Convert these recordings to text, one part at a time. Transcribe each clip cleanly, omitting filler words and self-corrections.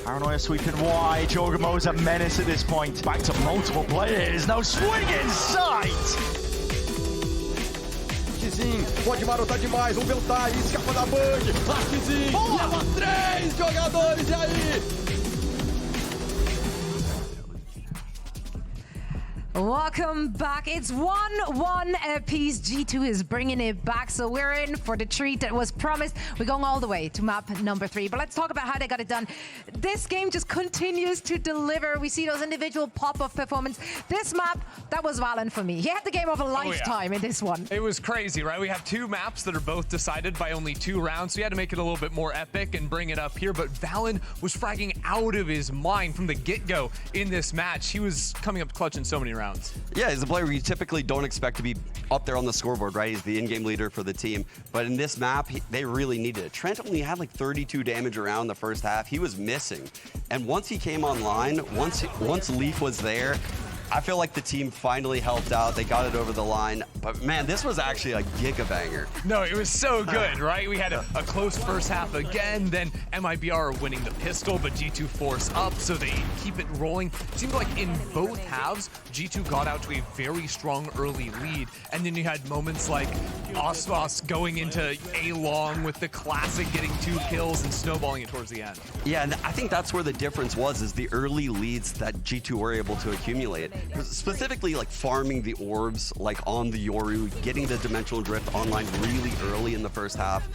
Paranoia sweeping wide. Jorgamo's a menace at this point. Back to multiple players. No swing in sight. Kizinho pode marotar demais. Vamos ver o time. Escapa da bang. Kizinho leva 3 jogadores. E aí? Welcome back. It's 1-1 apiece. G2 is bringing it back, so we're in for the treat that was promised. We're going all the way to map number 3, but let's talk about how they got it done. This game just continues to deliver. We see those individual pop-off performance. This map, that was VALORANT for me. He had the game of a lifetime in this one. It was crazy, right? We have 2 maps that are both decided by only 2 rounds, so you had to make it a little bit more epic and bring it up here, but VALORANT was fragging out of his mind from the get-go in this match. He was coming up clutch in so many rounds. Yeah, he's a player you typically don't expect to be up there on the scoreboard, right? He's the in-game leader for the team. But in this map, they really needed it. Trent only had like 32 damage around the first half. He was missing. And once he came online, once Leaf was there, I feel like the team finally helped out. They got it over the line. But man, this was actually a giga-banger. No, it was so good, right? We had a close first half again, then MIBR winning the pistol, but G2 force up, so they keep it rolling. It seemed like in both halves, G2 got out to a very strong early lead, and then you had moments like Osvos going into A-Long with the classic getting 2 kills and snowballing it towards the end. Yeah, and I think that's where the difference was, is the early leads that G2 were able to accumulate. Specifically, like farming the orbs, like on the Yoru, getting the Dimensional Drift online really early in the first half.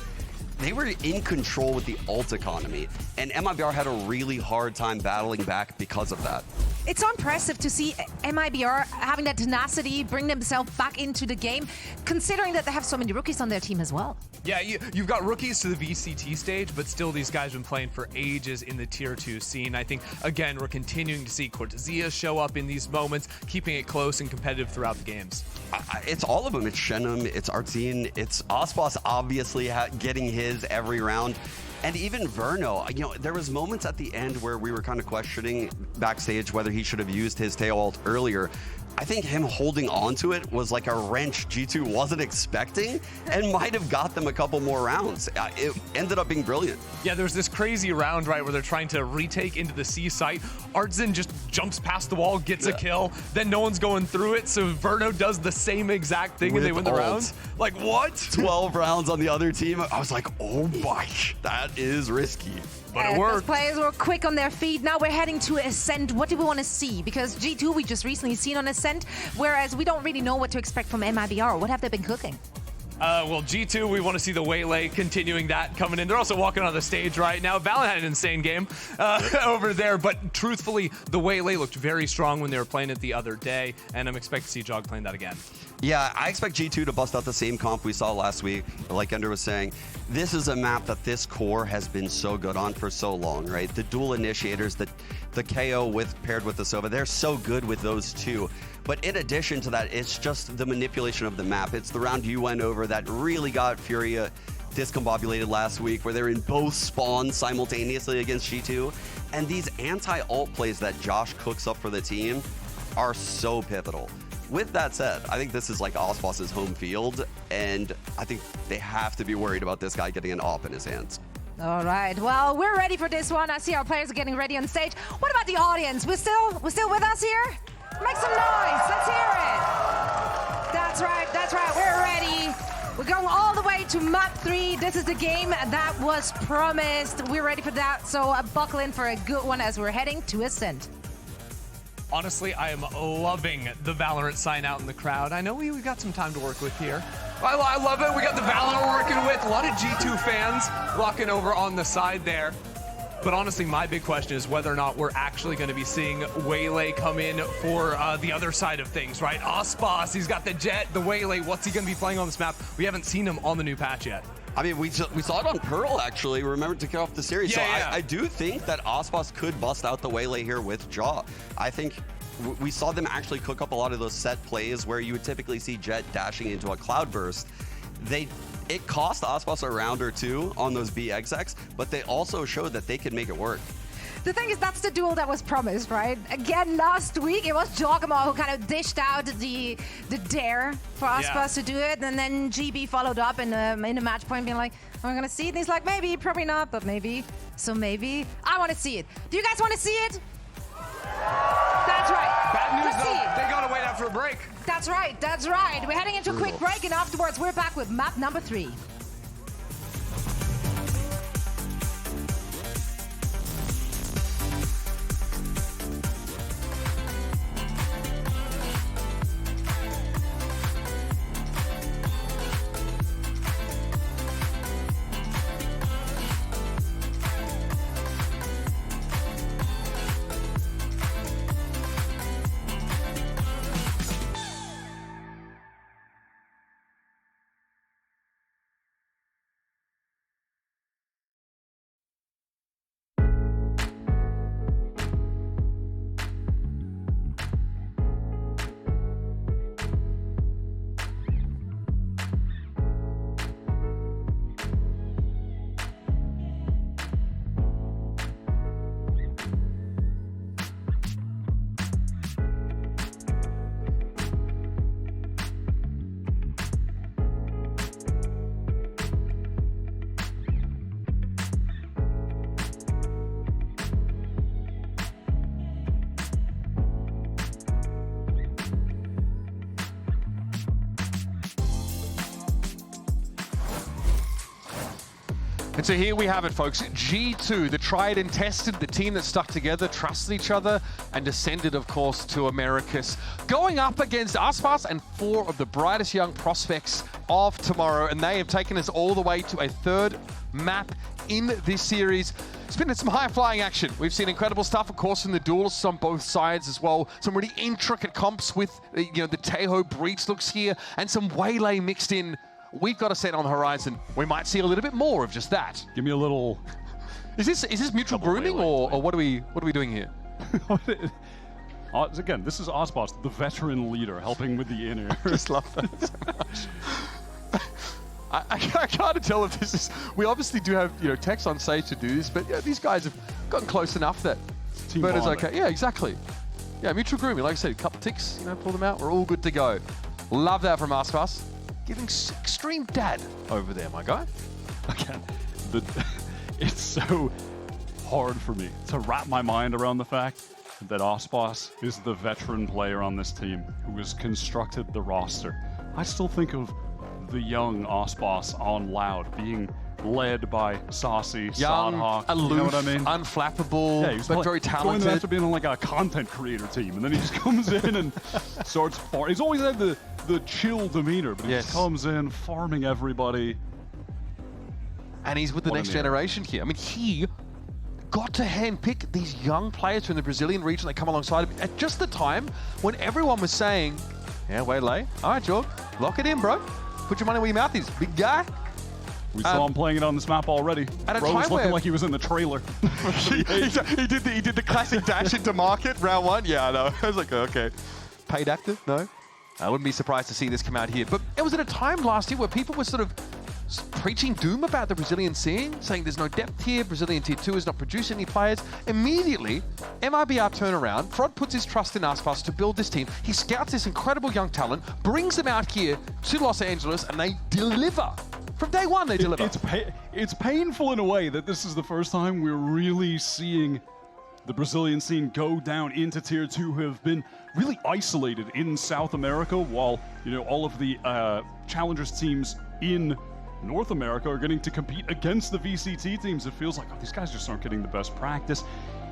They were in control with the ult economy, and MIBR had a really hard time battling back because of that. It's so impressive to see MIBR having that tenacity, bring themselves back into the game, considering that they have so many rookies on their team as well. Yeah, you've got rookies to the VCT stage, but still these guys have been playing for ages in the tier 2 scene. I think, again, we're continuing to see Cortezia show up in these moments, keeping it close and competitive throughout the games. It's all of them. It's Shenum, it's Artzine, it's Osvos obviously getting his every round. And even Verno, you know, there was moments at the end where we were kind of questioning backstage whether he should have used his tail ult earlier. I think him holding on to it was like a wrench G2 wasn't expecting and might have got them a couple more rounds. It ended up being brilliant. Yeah, there's this crazy round, right, where they're trying to retake into the C site. Artzine just jumps past the wall, gets a kill, then no one's going through it, so Verno does the same exact thing and they win the round. Like, what? 12 rounds on the other team. I was like, oh my, that is risky. But it worked. Those players were quick on their feet. Now we're heading to Ascent. What do we want to see? Because G2 we just recently seen on Ascent, whereas we don't really know what to expect from MIBR. What have they been cooking? Well, G2, we want to see the Waylay continuing that coming in. They're also walking on the stage right now. VALORANT had an insane game over there, but truthfully, the Waylay looked very strong when they were playing it the other day, and I'm expecting to see Jog playing that again. Yeah, I expect G2 to bust out the same comp we saw last week. Like Ender was saying, this is a map that this core has been so good on for so long, right? The dual initiators, the KO paired with the Sova, they're so good with those two. But in addition to that, it's just the manipulation of the map. It's the round you went over that really got Furia discombobulated last week, where they're in both spawns simultaneously against G2. And these anti-ult plays that Josh cooks up for the team are so pivotal. With that said, I think this is like Osvos' home field, and I think they have to be worried about this guy getting an AWP in his hands. All right, well, we're ready for this one. I see our players are getting ready on stage. What about the audience? We're still with us here? Make some noise, let's hear it. That's right, we're ready. We're going all the way to map 3. This is the game that was promised. We're ready for that, so buckle in for a good one as we're heading to Ascent. Honestly, I am loving the VALORANT sign out in the crowd. I know we've got some time to work with here. I love it. We got the VALORANT we're working with. A lot of G2 fans rocking over on the side there. But honestly, my big question is whether or not we're actually going to be seeing Waylay come in for the other side of things, right? Osvos, he's got the Jet, the Waylay. What's he going to be playing on this map? We haven't seen him on the new patch yet. I mean, we saw it on Pearl, actually. Remember, to kick off the series. Yeah, I do think that Osvos could bust out the Waylay here with Jaw. I think we saw them actually cook up a lot of those set plays where you would typically see Jet dashing into a Cloudburst. It cost Osvos a round or two on those BXX, but they also showed that they could make it work. The thing is, that's the duel that was promised, right? Again, last week, it was Giacomo who kind of dished out the dare for Aspas to do it, and then GB followed up in the match point being like, am I going to see it? And he's like, maybe, probably not, but maybe. So maybe. I want to see it. Do you guys want to see it? That's right. Bad news, Let's see it. though. They gotta wait out for a break. That's right, that's right. We're heading into a quick break, and afterwards, we're back with map number 3. And so here we have it, folks. G2, the tried and tested, the team that stuck together, trusted each other, and descended, of course, to Americas. Going up against Aspas and 4 of the brightest young prospects of tomorrow, and they have taken us all the way to a 3rd map in this series. It's been some high-flying action. We've seen incredible stuff, of course, in the duels on both sides as well. Some really intricate comps with, the Tejo breach looks here, and some waylay mixed in. We've got a set on the horizon. We might see a little bit more of just that. Give me a little. Is this mutual grooming, or what are we doing here? Again, this is Aspas, the veteran leader, helping with the inner. I just love that so much. I can't tell if this is. We obviously do have techs on stage to do this, but these guys have gotten close enough that Bird is okay. Yeah, exactly. Yeah, mutual grooming. Like I said, a couple ticks, pull them out. We're all good to go. Love that from Aspas. Giving extreme dad over there, my guy. Again, it's so hard for me to wrap my mind around the fact that Aspas is the veteran player on this team who has constructed the roster. I still think of the young Aspas on Loud being led by Saucy, young, Sodhawk, aloof, you know what I mean? Unflappable, but very talented. Going after being on like a content creator team, and then he just comes in and starts farming. He's always had the chill demeanor, but he just comes in farming everybody. And he's with the next generation here. I mean, he got to handpick these young players from the Brazilian region that come alongside him at just the time when everyone was saying, yeah, waylay. All right, Jorg, lock it in, bro. Put your money where your mouth is, big guy. We saw him playing it on this map already. At a Bro time was looking like he was in the trailer. he did the classic dash into market round 1. Yeah, I know. I was like, okay. Paid active? No. I wouldn't be surprised to see this come out here. But it was at a time last year where people were sort of preaching doom about the Brazilian scene, saying there's no depth here, Brazilian Tier 2 is not producing any players. Immediately, MIBR turn around, Frod puts his trust in Aspas to build this team. He scouts this incredible young talent, brings them out here to Los Angeles, and they deliver. From day one, they deliver. It's painful in a way that this is the first time we're really seeing the Brazilian scene go down into Tier 2, who have been really isolated in South America, while all of the challengers teams in North America are getting to compete against the VCT teams. It feels like, these guys just aren't getting the best practice.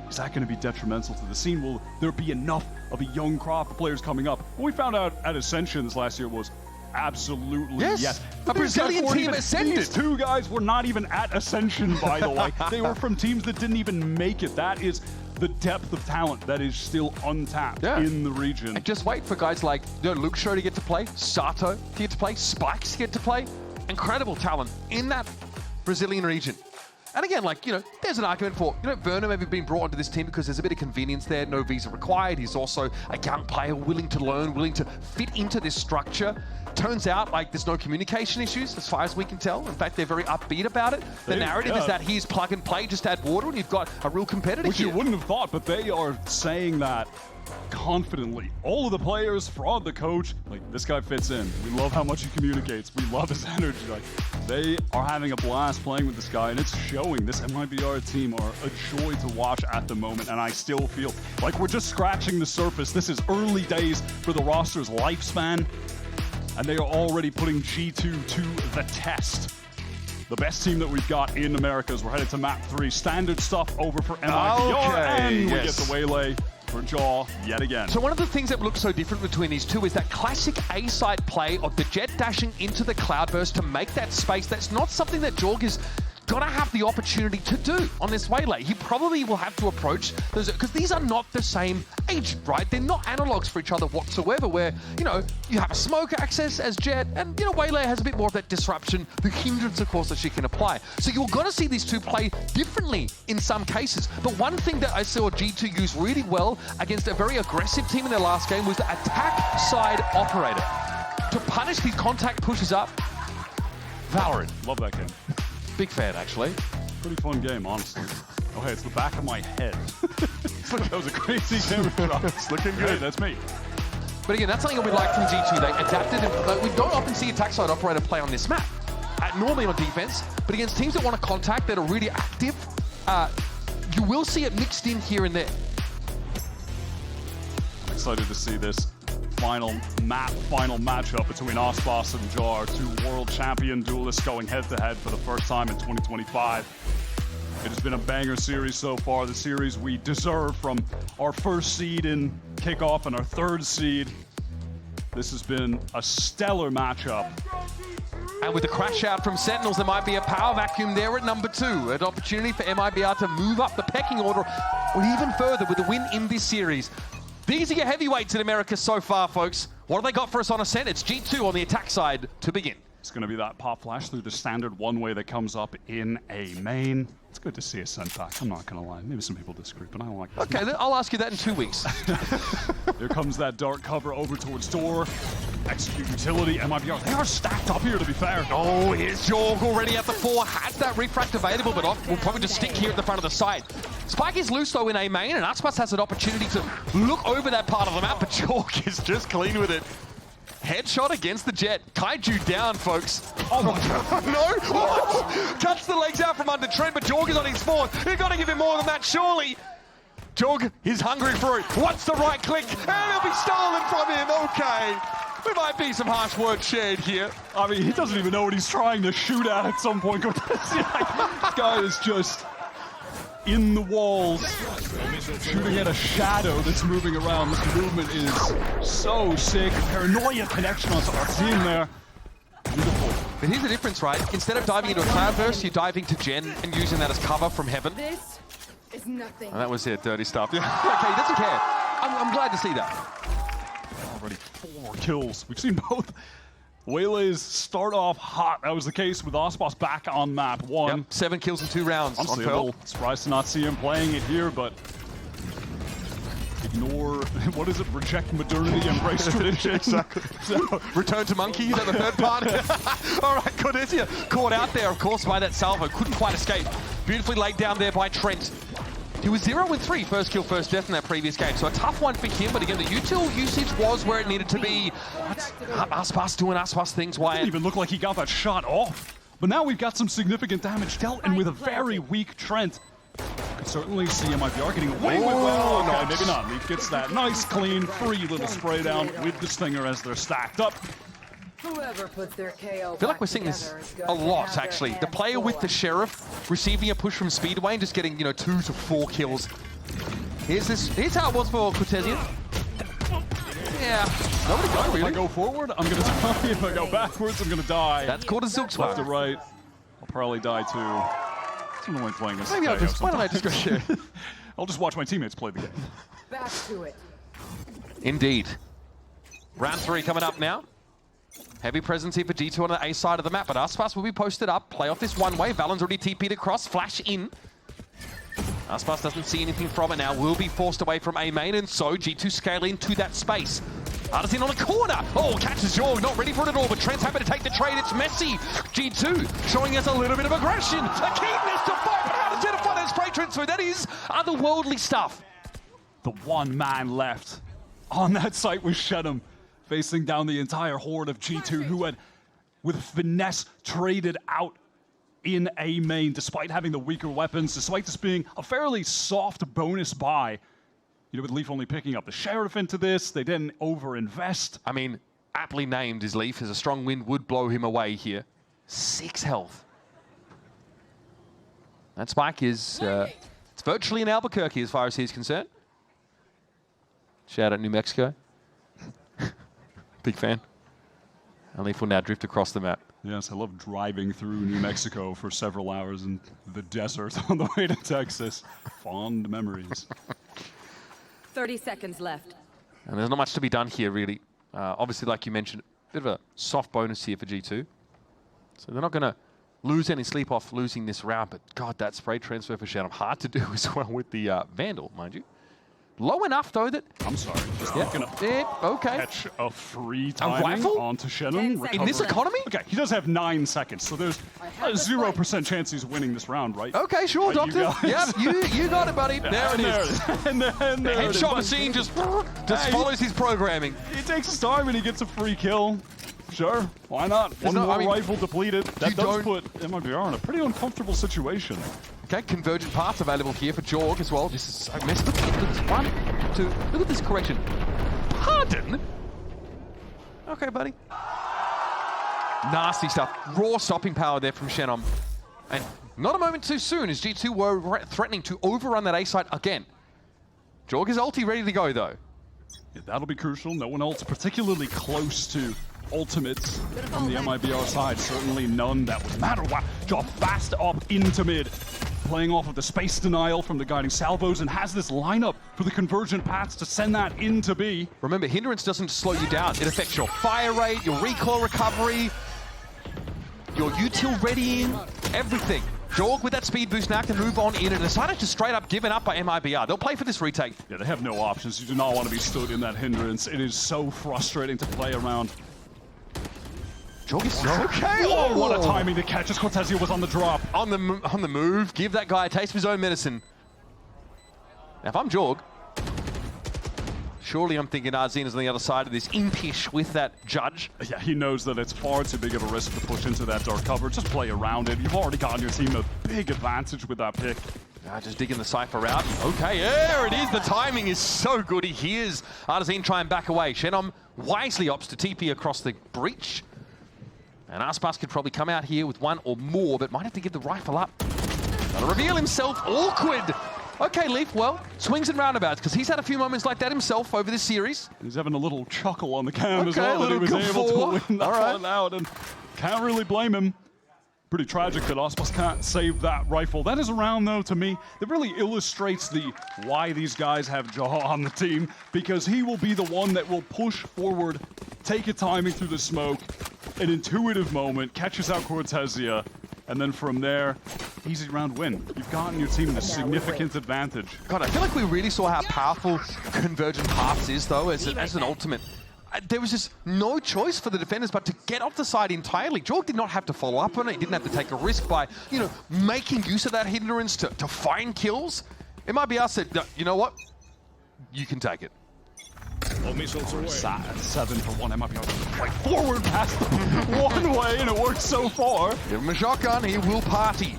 Is that going to be detrimental to the scene? Will there be enough of a young crop of players coming up? What we found out at Ascensions last year was absolutely yes. A Brazilian team ascended. These 2 guys were not even at Ascension, by the way. They were from teams that didn't even make it. That is the depth of talent that is still untapped in the region. And just wait for guys like Luke Show to get to play, Sato to get to play, Spikes to get to play. Incredible talent in that Brazilian region. And again, like, there's an argument for, Werner maybe being brought onto this team because there's a bit of convenience there, no visa required. He's also a young player, willing to learn, willing to fit into this structure. Turns out, like, there's no communication issues as far as we can tell. In fact, they're very upbeat about it. The narrative is that he's plug and play, just add water, and you've got a real competitor Which here. you wouldn't have thought, but they are saying that confidently. All of the players, Fraud, the coach, like, this guy fits in. We love how much he communicates. We love his energy. Like, they are having a blast playing with this guy, and it's showing. This MIBR team are a joy to watch at the moment, and I still feel like we're just scratching the surface. This is early days for the roster's lifespan, and they are already putting G2 to the test. The best team that we've got in Americas. We're headed to map 3. Standard stuff over for MIBR, and we get the Waylay for Jaw yet again. So one of the things that looks so different between these two is that classic A-side play of the Jet dashing into the Cloudburst to make that space. That's not something that Jorg is gonna have the opportunity to do on this Waylay. He probably will have to approach those, because these are not the same agent, right? They're not analogs for each other whatsoever, where, you have a smoke access as Jet, and, Waylay has a bit more of that disruption, the hindrance, of course, that she can apply. So you're gonna see these two play differently in some cases. But one thing that I saw G2 use really well against a very aggressive team in their last game was the attack side operator. To punish these contact pushes up, VALORANT. Love that game. Big fan, actually. Pretty fun game, honestly. Oh, hey, it's the back of my head. That was a crazy camera shot. It's looking good. Hey, that's me. But again, that's something that we like from G2. They adapted, and we don't often see attack side operator play on this map. Normally on defense, but against teams that want to contact, that are really active, you will see it mixed in here and there. I'm excited to see this final matchup between Aspas and Jar, two world champion duelists going head-to-head for the first time in 2025. It has been a banger series so far, the series we deserve from our first seed in Kickoff and our third seed. This has been a stellar matchup. And with the crash out from Sentinels, there might be a power vacuum there at number 2. An opportunity for MIBR to move up the pecking order or even further with a win in this series. These are your heavyweights in America so far, folks. What have they got for us on Ascent? It's G2 on the attack side to begin. It's going to be that pop flash through the standard one-way that comes up in a main. It's good to see a Ascent back, I'm not going to lie. Maybe some people disagree, but I don't like it. Okay, I'll ask you that in 2 weeks. Here comes that dark cover over towards door. Execute utility, MIBR. They are stacked up here, to be fair. Oh, here's Jorg already at the 4. Has that refract available, but will probably just stick here at the front of the site. Spike is loose, though, in A main, and Aspas has an opportunity to look over that part of the map, but Jorg is just clean with it. Headshot against the Jet. Kaiju down, folks. Oh, my God. No? What? Cuts the legs out from under Trent, but Jorg is on his 4th. You've got to give him more than that, surely. Jorg is hungry for it. What's the right click? And it'll be stolen from him. Okay. There might be some harsh words shared here. I mean, he doesn't even know what he's trying to shoot at some point. This guy is just in the walls, shooting at a shadow that's moving around. This movement is so sick. Paranoia connection on our team there. Beautiful. But here's the difference, right? Instead of diving into a Cloudburst, you're diving to Gen and using that as cover from heaven. This is nothing. And that was it, dirty stuff. Yeah. Okay, he doesn't care. I'm glad to see that. Already 4 kills. We've seen both Waylays start off hot. That was the case with Aspas back on map 1. Yep, 7 kills in 2 rounds on Honestly, Pearl. a little surprised to not see him playing it here, but ignore, what is it, reject modernity, embrace tradition. Exactly. So, return to monkey, is that the third part? All right, Cordesia caught out there, of course, by that salvo. Couldn't quite escape. Beautifully laid down there by Trent. He was 0-3, first kill, first death in that previous game. So a tough one for him, but again, the util usage was where it needed to be. Aspas doing Aspas things, Wyatt. Didn't even look like he got that shot off. But now we've got some significant damage dealt, and with a very weak Trent. Could certainly see MIBR getting away with well. Okay, maybe not. Leaf gets that nice, clean, free little spray down with the Stinger as they're stacked up. Whoever puts their KO I feel like we're seeing this a lot, actually. The player with the Sheriff receiving a push from Speedway and just getting, 2 to 4 kills. Here's how it was for Cortesian. Yeah, nobody go, really. If I go forward, I'm going to die. If I go backwards, I'm going to die. That's called a Zook Left to right, I'll probably die too. I'm only playing this. Maybe why don't I just go share? I'll just watch my teammates play the game. Back to it. Indeed. Round 3 coming up now. Heavy presence here for G2 on the A side of the map, but Aspas will be posted up. Play off this one way. Valon's already TP'd across. Flash in. Aspas doesn't see anything from it now. Will be forced away from A main, and so G2 scale into that space. Artisan on the corner. Oh, catches Jorg. Not ready for it at all, but Trent's happy to take the trade. It's messy. G2 showing us a little bit of aggression. A keenness to fight, but how to identify that spray transfer? That is otherworldly stuff. The one man left on that site was Shenum, facing down the entire horde of G2, who had, with finesse, traded out in A main, despite having the weaker weapons, despite this being a fairly soft bonus buy. You know, with Leaf only picking up the Sheriff into this, they didn't over-invest. I mean, aptly named is Leaf, as a strong wind would blow him away here. 6 health. That spike is, it's virtually in Albuquerque as far as he's concerned. Shout out New Mexico. Big fan. And Leaf will now drift across the map. Yes, I love driving through New Mexico for several hours in the desert on the way to Texas. Fond memories. 30 seconds left. And there's not much to be done here, really. Obviously, like you mentioned, a bit of a soft bonus here for G2. So they're not going to lose any sleep off losing this round, but God, that spray transfer for Shenum, hard to do as well with the Vandal, mind you. Low enough, though, that... I'm sorry, just not going to okay. catch a free timing rifle? onto Shenum. In this economy? Okay, he does have 9 seconds, so there's a 0% chance he's winning this round, right? Okay, sure, Doctor. Yep, you got it, buddy. There it is. And there The it is. headshot machine just follows his programming. He takes his time and he gets a free kill. Sure, why not? One more rifle depleted. That does put MIBR in a pretty uncomfortable situation. Okay, convergent parts available here for Jorg as well. This is so messed up. Look at this. 1, 2. Look at this correction. Pardon? Okay, buddy. Nasty stuff. Raw stopping power there from Shenum. And not a moment too soon, as G2 were threatening to overrun that A site again. Jorg is ulti ready to go, though. Yeah, that'll be crucial. No one else particularly close to ultimates from the MIBR side. Certainly none that would matter. Wow, drop fast up into mid. Playing off of the space denial from the guiding salvos, and has this lineup for the convergent paths to send that into B. Remember, hindrance doesn't slow you down. It affects your fire rate, your recoil recovery, your util readying, everything. Jorg with that speed boost now can move on in, and decided to straight up given up by MIBR. They'll play for this retake. Yeah, they have no options. You do not want to be stood in that hindrance. It is so frustrating to play around. Jorg is okay. Oh, what a timing to catch as Cortezio was on the drop. On the move, give that guy a taste of his own medicine. Now, if I'm Jorg, surely I'm thinking Arzina's on the other side of this, impish with that judge. Yeah, he knows that it's far too big of a risk to push into that dark cover. Just play around it. You've already gotten your team a big advantage with that pick. Just digging the Cypher out. Okay, there it is. The timing is so good. He hears Artisan try and back away. Shenum wisely opts to TP across the breach. And Aspas could probably come out here with one or more, but might have to give the rifle up. Gotta reveal himself. Awkward. Okay, Leaf, well, swings and roundabouts, because he's had a few moments like that himself over this series. He's having a little chuckle on the cam as well, a that he was little able to win that right. one out, and can't really blame him. Pretty tragic that Aspas can't save that rifle. That is a round, though, to me, that really illustrates why these guys have Jaw on the team, because he will be the one that will push forward, take a timing through the smoke, an intuitive moment, catches out Cortezia, and then from there, easy round win. You've gotten your team a significant advantage. God, I feel like we really saw how powerful Convergent Paths is, though, as an ultimate. There was just no choice for the defenders but to get off the side entirely. Jorg did not have to follow up on it. He didn't have to take a risk by, you know, making use of that hindrance to find kills. It might be us that, you know what? You can take it. Well, missiles away. 7 for 1. MIBR play forward past one way, and it works so far. Give him a shotgun. He will party.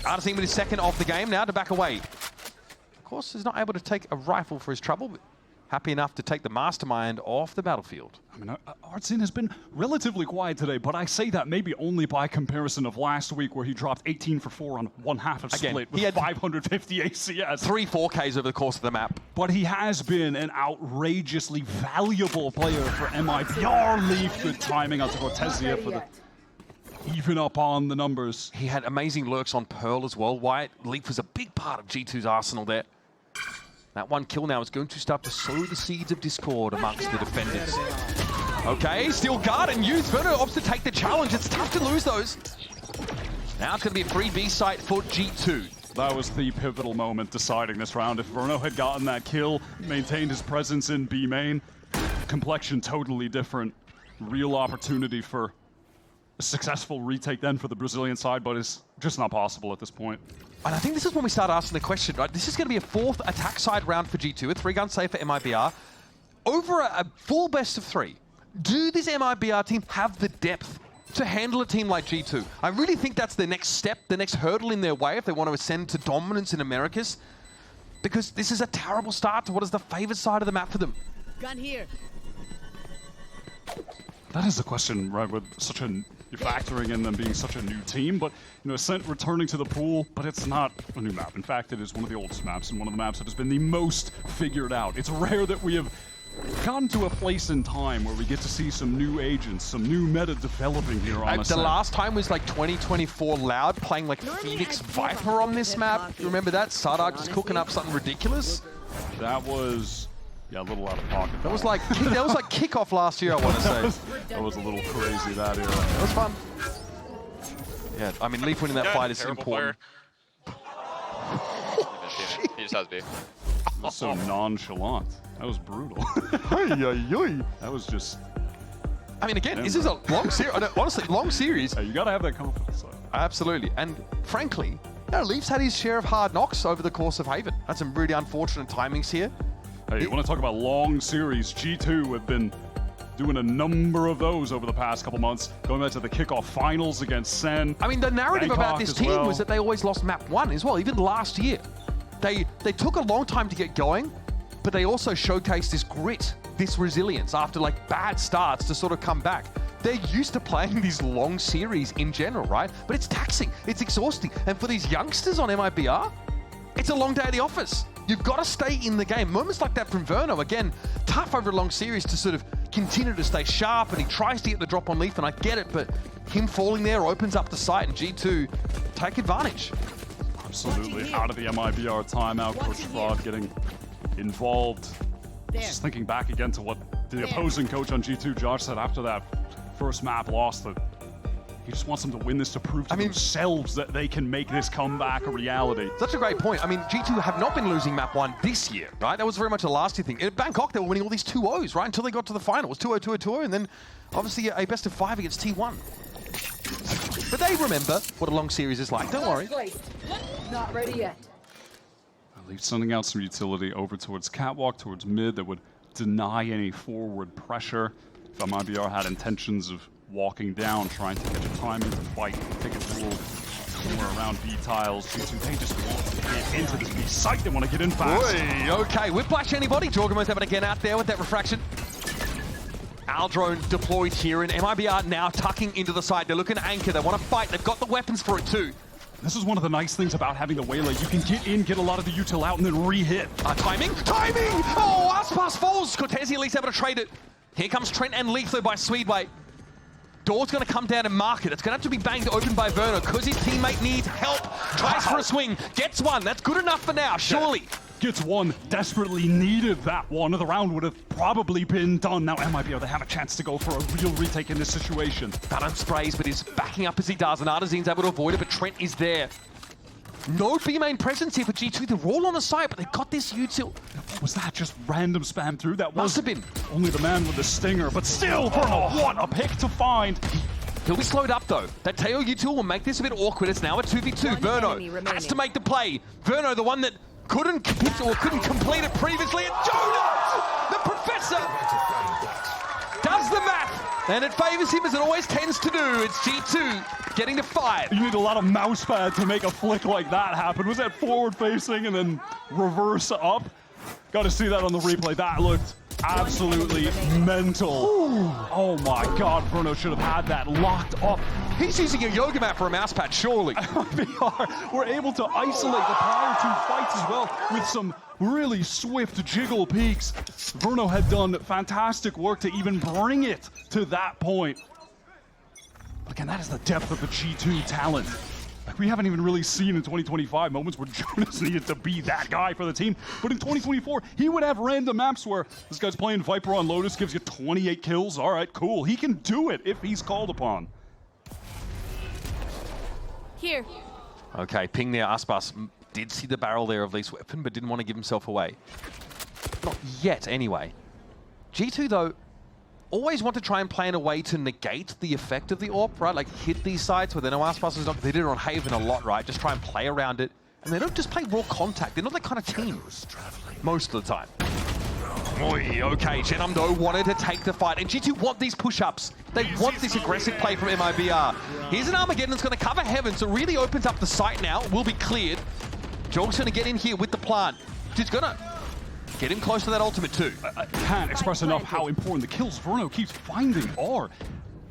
Artisan with his second off the game now to back away. Of course, he's not able to take a rifle for his trouble, but happy enough to take the mastermind off the battlefield. I mean, Artsin has been relatively quiet today, but I say that maybe only by comparison of last week, where he dropped 18 for 4 on 1/2 of split with he had 550 ACS. 3 4Ks over the course of the map. But he has been an outrageously valuable player for MIBR. Leaf, good timing onto Cortezia for the even up on the numbers. He had amazing lurks on Pearl as well. Wyatt, Leaf was a big part of G2's arsenal there. That one kill now is going to start to sow the seeds of discord amongst the defenders. Okay, still guard and use. Verno opts to take the challenge. It's tough to lose those. Now it's going to be a free B site for G2. That was the pivotal moment deciding this round. If Verno had gotten that kill, maintained his presence in B main, complexion totally different. Real opportunity for a successful retake then for the Brazilian side, but it's just not possible at this point. And I think this is when we start asking the question, right? This is going to be a fourth attack side round for G2, a 3-gun save for MIBR. Over a full best of 3, do this MIBR team have the depth to handle a team like G2? I really think that's the next step, the next hurdle in their way if they want to ascend to dominance in Americas. Because this is a terrible start to what is the favored side of the map for them. Gun here. That is the question, right, with such a... You're factoring in them being such a new team, but, you know, Ascent returning to the pool, but it's not a new map. In fact, it is one of the oldest maps and one of the maps that has been the most figured out. It's rare that we have gotten to a place in time where we get to see some new agents, some new meta developing here on Ascent. The last time was like 2024 Loud playing like Phoenix Viper on this map. You remember that? Sardak just cooking up something ridiculous. That was... Yeah, a little out of pocket. That was like Kickoff last year, I want to say. That was a little crazy that era. That was fun. Yeah, I mean, Leaf winning that fight is important. He just has B. That's so nonchalant. That was brutal. That was just... I mean, again, this is a long series. Honestly, long series. You got to have that confidence. Absolutely. And frankly, you know, Leaf's had his share of hard knocks over the course of Haven. That's some really unfortunate timings here. Hey, you want to talk about long series? G2 have been doing a number of those over the past couple months, going back to the Kickoff finals against Sen. I mean, the narrative Bangkok about this team was that they always lost map 1 as well, even last year. They took a long time to get going, but they also showcased this grit, this resilience after like bad starts to sort of come back. They're used to playing these long series in general, right? But it's taxing, it's exhausting. And for these youngsters on MIBR, it's a long day at the office. You've got to stay in the game. Moments like that from Verno, again, tough over a long series to sort of continue to stay sharp, and he tries to get the drop on Leaf, and I get it, but him falling there opens up the site, and G2 take advantage. Absolutely. Out of the MIBR timeout, Coach Fraud getting involved. Just thinking back again to what the opposing coach on G2, Josh, said after that first map loss, that he just wants them to win this to prove to themselves that they can make this comeback a reality. Such a great point. I mean, G2 have not been losing map 1 this year, right? That was very much a last year thing. In Bangkok, they were winning all these 2-0s, right? Until they got to the final. It was 2-0, 2-0, 2-0, and then obviously a best of 5 against T1. But they remember what a long series is like. Don't worry. Not ready yet. Leaf sending out some utility over towards Catwalk, towards mid, that would deny any forward pressure. If MIBR had intentions of walking down, trying to catch a timing to fight, take a duel somewhere around B tiles. G2, they just want to get into this B site. They want to get in fast. Oy, okay, Whiplash anybody? Jorgamo's having to get out there with that refraction. Aldrone deployed here, and MIBR now tucking into the side. They're looking to anchor. They want to fight. They've got the weapons for it too. This is one of the nice things about having the Waylay. You can get in, get a lot of the util out, and then re-hit. Timing! Timing! Oh, Aspas falls. Cortese at least able to trade it. Here comes Trent and Leaf though by Swedway. Door's going to come down and mark it. It's going to have to be banged open by Verno because his teammate needs help. Tries for a swing. Gets one. That's good enough for now, surely. Gets one. Desperately needed that one. The round would have probably been done. Now MIBR, they have a chance to go for a real retake in this situation. Baron sprays, but he's backing up as he does, and Artisan's able to avoid it, but Trent is there. No B-main presence here for G2. They're all on the side, but they've got this util. Was that just random spam through? That must have been. Only the man with the stinger, but still, Verno, what a pick to find. He'll be slowed up though. That Teo util will make this a bit awkward. It's now a 2v2. Verno has to make the play. Verno, the one that couldn't complete it previously, and Jonah, the professor, does the math. And it favors him as it always tends to do. It's G2 getting to 5. You need a lot of mouse pad to make a flick like that happen. Was that forward facing and then reverse up? Got to see that on the replay. That looked absolutely mental. Ooh. Oh my God, Verno should have had that locked up. He's using a yoga mat for a mouse pad, surely. We're able to isolate the prior 2 fights as well with some really swift jiggle peaks. Verno had done fantastic work to even bring it to that point. But again, that is the depth of the G2 talent. We haven't even really seen in 2025 moments where Jonas needed to be that guy for the team. But in 2024, he would have random maps where this guy's playing Viper on Lotus, gives you 28 kills. All right, cool. He can do it if he's called upon. Here. Okay, ping there. Aspas did see the barrel there of Leaf's weapon, but didn't want to give himself away. Not yet, anyway. G2, though, always want to try and play in a way to negate the effect of the AWP, right? Like hit these sites where they know Aspas is not. They did it on Haven a lot, right? Just try and play around it. And they don't just play raw contact. They're not that kind of team most of the time. Oy, okay, Genum though wanted to take the fight, and G2 want these push-ups. They want this aggressive play from MIBR. Here's an Armageddon that's going to cover Heaven, so it really opens up the site now. Will be cleared. Jorg's going to get in here with the plant. He's going to get him close to that ultimate too. I can't express enough how important the kills Verno keeps finding are.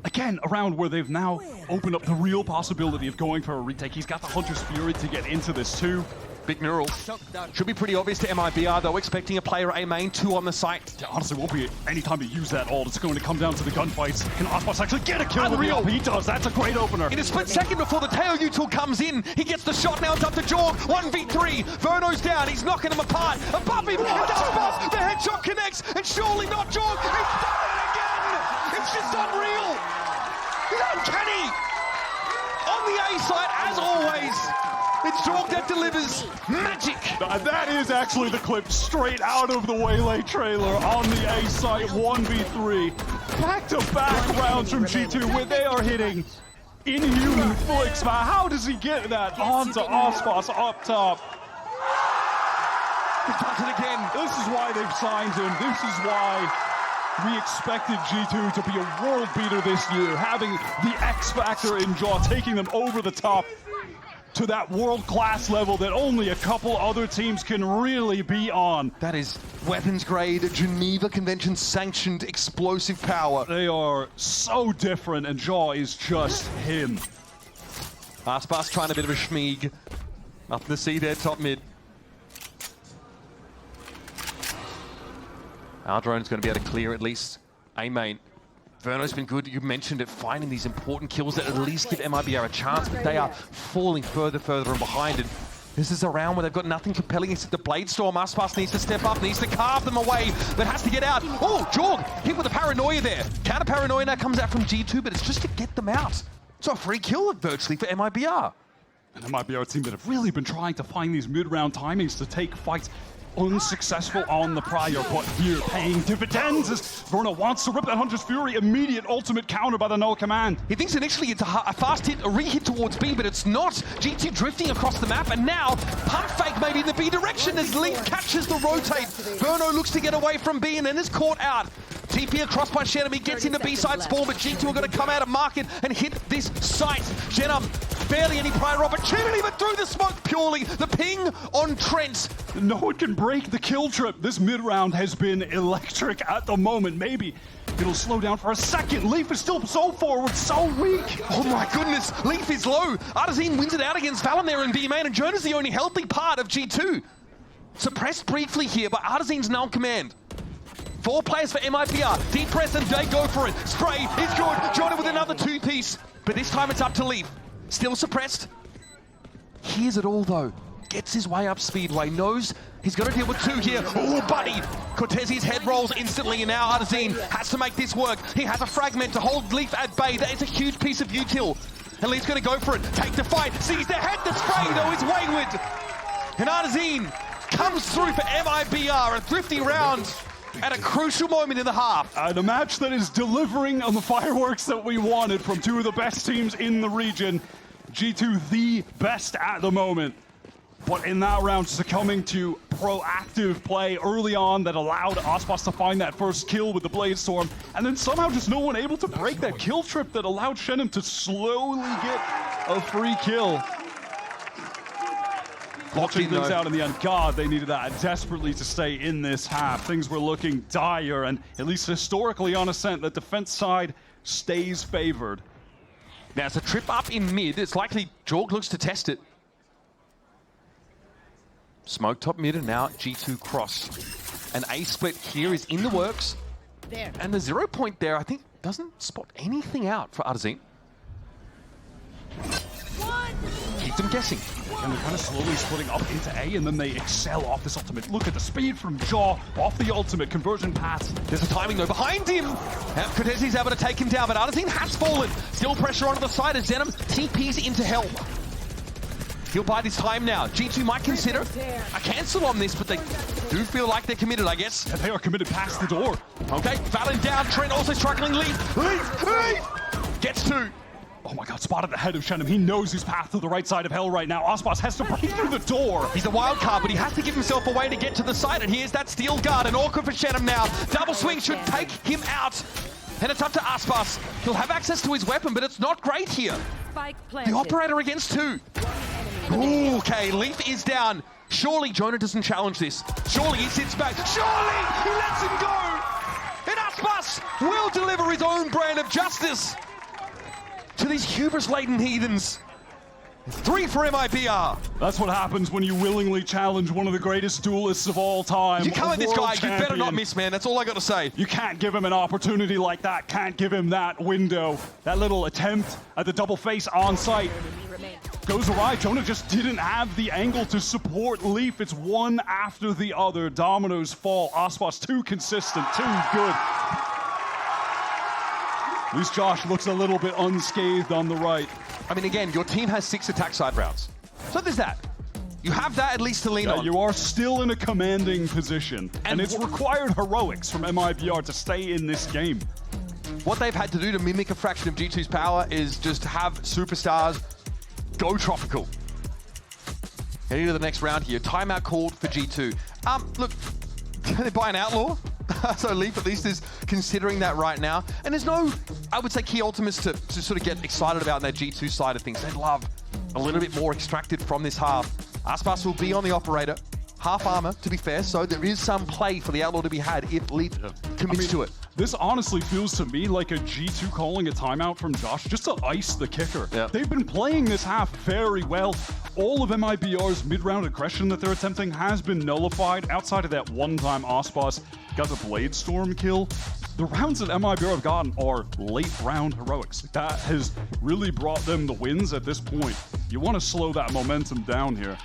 Again, around where they've now opened up the real possibility of going for a retake. He's got the Hunter's Fury to get into this too. Big neural. Should be pretty obvious to MIBR, though, expecting a player A main, 2 on the site. There honestly won't be any time to use that ult. It's going to come down to the gunfights. Can Aspas actually get a kill with the ult? He does. That's a great opener. In a split second before the Teo util comes in, he gets the shot. Now it's up to Jorg. 1v3. Verno's down. He's knocking him apart. Above him, it's Aspas. The headshot connects, and surely not Jorg. He's done it again. It's just unreal. It's uncanny. On the A side, as always, it's Jorg that delivers magic. That is actually the clip straight out of the Waylay trailer on the A site, 1v3. Back-to-back rounds from G2 where they are hitting inhuman flicks, man. How does he get that onto Aspas up top? He does it again. This is why they've signed him. This is why we expected G2 to be a world beater this year, having the X factor in Jaw, taking them over the top to that world-class level that only a couple other teams can really be on. That is weapons-grade, Geneva Convention-sanctioned explosive power. They are so different, and Jaw is just him. Aspas trying a bit of a schmeeg. Nothing to see there, top mid. Our drone's going to be able to clear at least A main. Verno's been good, you mentioned it, finding these important kills that at least give MIBR a chance, but they are falling further and behind. And this is a round where they've got nothing compelling except the Blade Storm. Aspas needs to step up, needs to carve them away, but has to get out. Oh, Jorg hit with the paranoia there. Counter paranoia now comes out from G2, but it's just to get them out. It's a free kill virtually for MIBR. And MIBR team that have really been trying to find these mid-round timings to take fights. Unsuccessful on the prior, but here paying dividends as Verno wants to rip that Hunter's Fury. Immediate ultimate counter by the null command. He thinks initially it's a fast hit, a re-hit towards B, but it's not. G2 drifting across the map, and now pump fake maybe in the B direction as Leaf catches the rotate. Verno looks to get away from B and then is caught out. TP across by Shenum, he gets into B-side spawn, but G2 are going to come out of market and hit this site. Shenum, barely any prior opportunity, but through the smoke purely. The ping on Trent. No one can break the kill trip. This mid-round has been electric at the moment. Maybe it'll slow down for a second. Leaf is still so forward, so weak. Oh my goodness, Leaf is low. Artazine wins it out against Valen there in B main, and Jonas is the only healthy part of G2. Suppressed briefly here, but Artazine's now in command. 4 players for MIBR. Deep press and they go for it. Spray is good. Jordan with another 2-piece. But this time it's up to Leaf. Still suppressed. Hears it all though. Gets his way up Speedway. Knows he's got to deal with 2 here. Oh, buddy. Cortez's head rolls instantly, and now Artazine has to make this work. He has a fragment to hold Leaf at bay. That is a huge piece of util. And Leaf's going to go for it. Take the fight. Sees the head. The spray though is wayward. And Artazine comes through for MIBR. A thrifty round at a crucial moment in the half. And a match that is delivering on the fireworks that we wanted from 2 of the best teams in the region. G2 the best at the moment. But in that round, succumbing to proactive play early on that allowed Aspas to find that first kill with the Blade Storm, and then somehow just no one able to break that kill trip that allowed Shenum to slowly get a free kill. Watching things out in the end. God, they needed that desperately to stay in this half. Things were looking dire, and at least historically on Ascent, the defense side stays favored. Now it's a trip up in mid. It's likely Jorg looks to test it. Smoke top mid, and now G2 cross. An A split here is in the works. There. And the 0 point there, I think, doesn't spot anything out for Artazine. He keeps them guessing. And they're kind of slowly splitting up into A, and then they excel off this ultimate. Look at the speed from Jaw off the ultimate conversion path. There's a timing though behind him. Cortesi's able to take him down, but Artazine has fallen. Still pressure onto the side as Zenom TPs into hell. He'll bide his time now. G2 might consider a cancel on this, but they do feel like they're committed, I guess. And they are committed past the door. Okay, Valen down. Trent also struggling. Leaf. Gets two. Oh my god, spotted the head of Shenum. He knows his path to the right side of hell right now. Ospas has to break through the door. He's a wild card, but he has to give himself a way to get to the side. And here's that steel guard. An awkward for Shenum now. Double swing should take him out. And it's up to Aspas. He'll have access to his weapon, but it's not great here. The operator against two. Ooh, okay, Leaf is down. Surely Jonah doesn't challenge this. Surely he sits back. Surely he lets him go. And Aspas will deliver his own brand of justice to these hubris-laden heathens. 3 for MIBR. That's what happens when you willingly challenge one of the greatest duelists of all time. You come at this guy, champion. you better not miss, man. That's all I got to say. You can't give him an opportunity like that. Can't give him that window. That little attempt at the double face on site goes awry. Jonah just didn't have the angle to support Leaf. It's one after the other. Dominoes fall. Aspas too consistent, too good. At least Josh looks a little bit unscathed on the right. I mean, again, your team has 6 attack side rounds. So there's that. You have that at least to lean on. You are still in a commanding position. And it's required heroics from MIBR to stay in this game. What they've had to do to mimic a fraction of G2's power is just have superstars go tropical. Heading to the next round here. Timeout called for G2. Look, they buy an outlaw. So Leaf at least is considering that right now. And there's no, I would say, key ultimates to sort of get excited about in that G2 side of things. They'd love a little bit more extracted from this half. Aspas will be on the operator. Half armor, to be fair, so there is some play for the outlaw to be had if Leaf commits to it. This honestly feels to me like a G2 calling a timeout from Josh just to ice the kicker. Yeah. They've been playing this half very well. All of MIBR's mid-round aggression that they're attempting has been nullified. Outside of that one-time Aspas got the Blade Storm kill, the rounds that MIBR have gotten are late-round heroics. That has really brought them the wins at this point. You want to slow that momentum down here.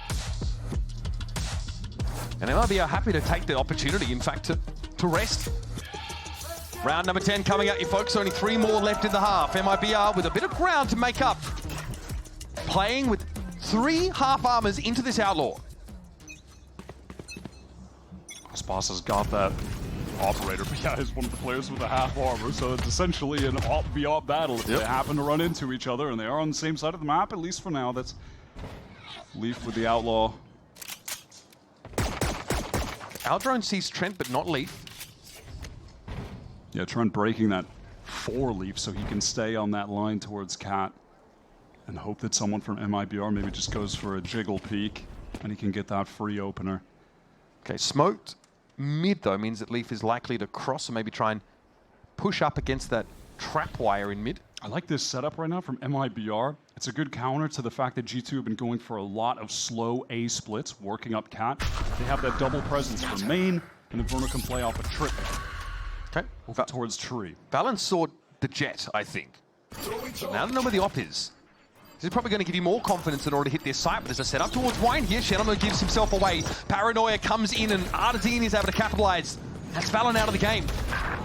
And MIBR are happy to take the opportunity, in fact, to rest. Round number 10 coming at you, folks. Only 3 more left in the half. MIBR with a bit of ground to make up. Playing with 3 half armors into this outlaw. Aspas has got that operator, but yeah, is one of the players with a half armor, so it's essentially an op-v-op battle. If they happen to run into each other, and they are on the same side of the map, at least for now. That's Leaf with the outlaw. Aldrone sees Trent, but not Leaf. Yeah, Trent breaking that 4 Leaf so he can stay on that line towards Cat and hope that someone from MIBR maybe just goes for a jiggle peek and he can get that free opener. Okay, smoked mid, though, means that Leaf is likely to cross and maybe try and push up against that trap wire in mid. I like this setup right now from MIBR. It's a good counter to the fact that G2 have been going for a lot of slow A splits, working up Cat. They have that double presence for main, and then Verno can play off a trip. Okay. Over towards tree. Valen saw the jet, I think. So now I don't know where the op is. This is probably going to give you more confidence in order to hit this site, but there's a setup towards Wine here. Shenoma gives himself away. Paranoia comes in, and Artazine is able to capitalize. That's Valen out of the game.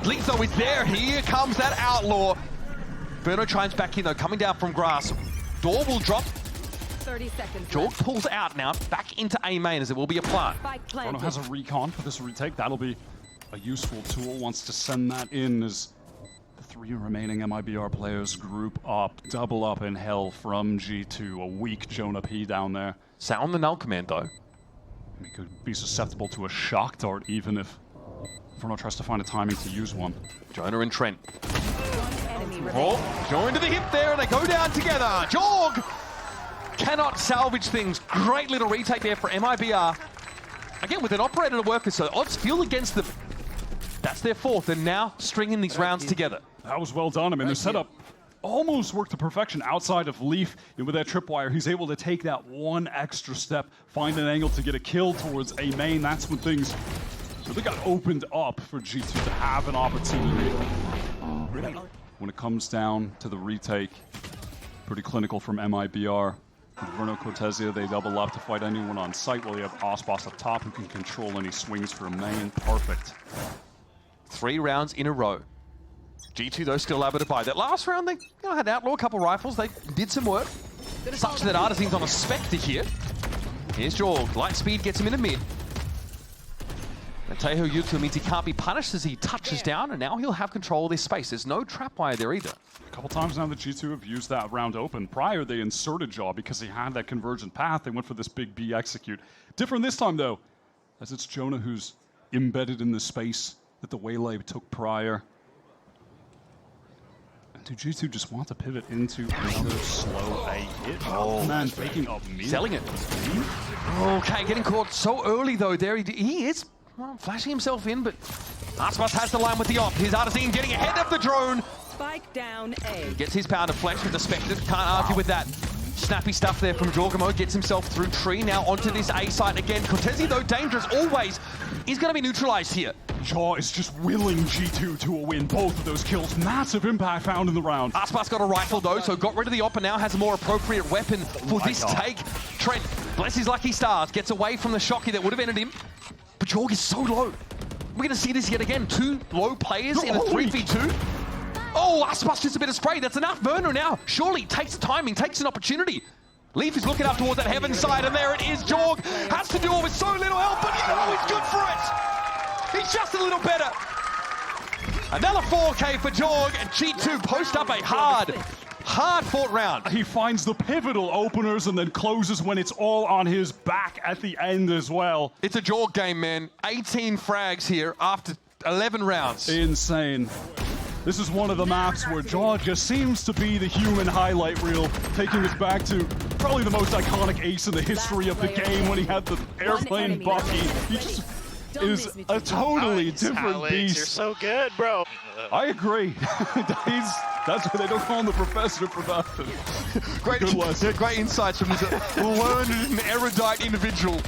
Lethal is there. Here comes that outlaw. Verno chimes back in, though, coming down from grass. Door will drop. 30 seconds. Jorg pulls out now, back into A main, as it will be a plant. Verno has a recon for this retake. That'll be a useful tool. Wants to send that in as the 3 remaining MIBR players group up, double up in hell from G2. A weak Jonah P down there. Sound the null command, though. He could be susceptible to a shock dart, even if Verno tries to find a timing to use one. Jonah and Trent. Oh, joined to the hip there, and they go down together. Jorg cannot salvage things. Great little retake there for MIBR. Again, with an operator to work with, so odds feel against them. That's their 4th, and now stringing these rounds together. That was well done. I mean, the setup almost worked to perfection outside of Leaf. And with that tripwire, he's able to take that one extra step, find an angle to get a kill towards A main. That's when things really got opened up for G2 to have an opportunity. When it comes down to the retake, pretty clinical from MIBR. With Verno Cortesia, they double up to fight anyone on site while you have Aspas up top who can control any swings from main. Perfect. 3 rounds in a row. G2, though, still able to buy. That last round, they had Outlaw, a couple rifles. They did some work. Such that Artisan's on a Spectre here. Here's Jorg. Light speed gets him in the mid. Teho Yutu means he can't be punished as he touches down, and now he'll have control of this space. There's no trapwire there either. A couple times now that G2 have used that round open. Prior, they inserted Jaw because he had that convergent path. They went for this big B execute. Different this time, though, as it's Jonah who's embedded in the space that the Waylay took prior. And do G2 just want to pivot into another slow A hit? Oh, man, faking up me. Selling it. Okay, getting caught so early, though. There he is. Well, flashing himself in, but Aspas has the line with the op. Here's Artisan getting ahead of the drone. Spike down A. Gets his pound of flesh with the Spectre. Can't argue with that. Snappy stuff there from Jorgamo. Gets himself through tree. Now onto this A site again. Cortesi, though, dangerous always. He's going to be neutralized here. Jaw is just willing G2 to a win. Both of those kills. Massive impact found in the round. Aspas got a rifle, though, so got rid of the op and now has a more appropriate weapon for this take. Trent, bless his lucky stars, gets away from the shocky that would have ended him. But Jorg is so low. We're going to see this yet again. 2 low players in a 3v2. Oh, Aspas just a bit of spray. That's enough. Verno now surely takes the timing, takes an opportunity. Leaf is looking up towards that heaven side, and there it is. Jorg has to do it with so little help, but he's good for it. He's just a little better. Another 4K for Jorg, and G2 post up a hard-fought round. He finds the pivotal openers and then closes when it's all on his back at the end as well. It's a Jorg game, man. 18 frags here after 11 rounds. Insane. This is one of the maps where Jaw just seems to be the human highlight reel, taking us back to probably the most iconic ace in the history of the game when he had the airplane Bucky. He just is a totally different beast. You're so good, bro. I agree. That's why they don't call him the professor for nothing. Great insights from this learned and erudite individual.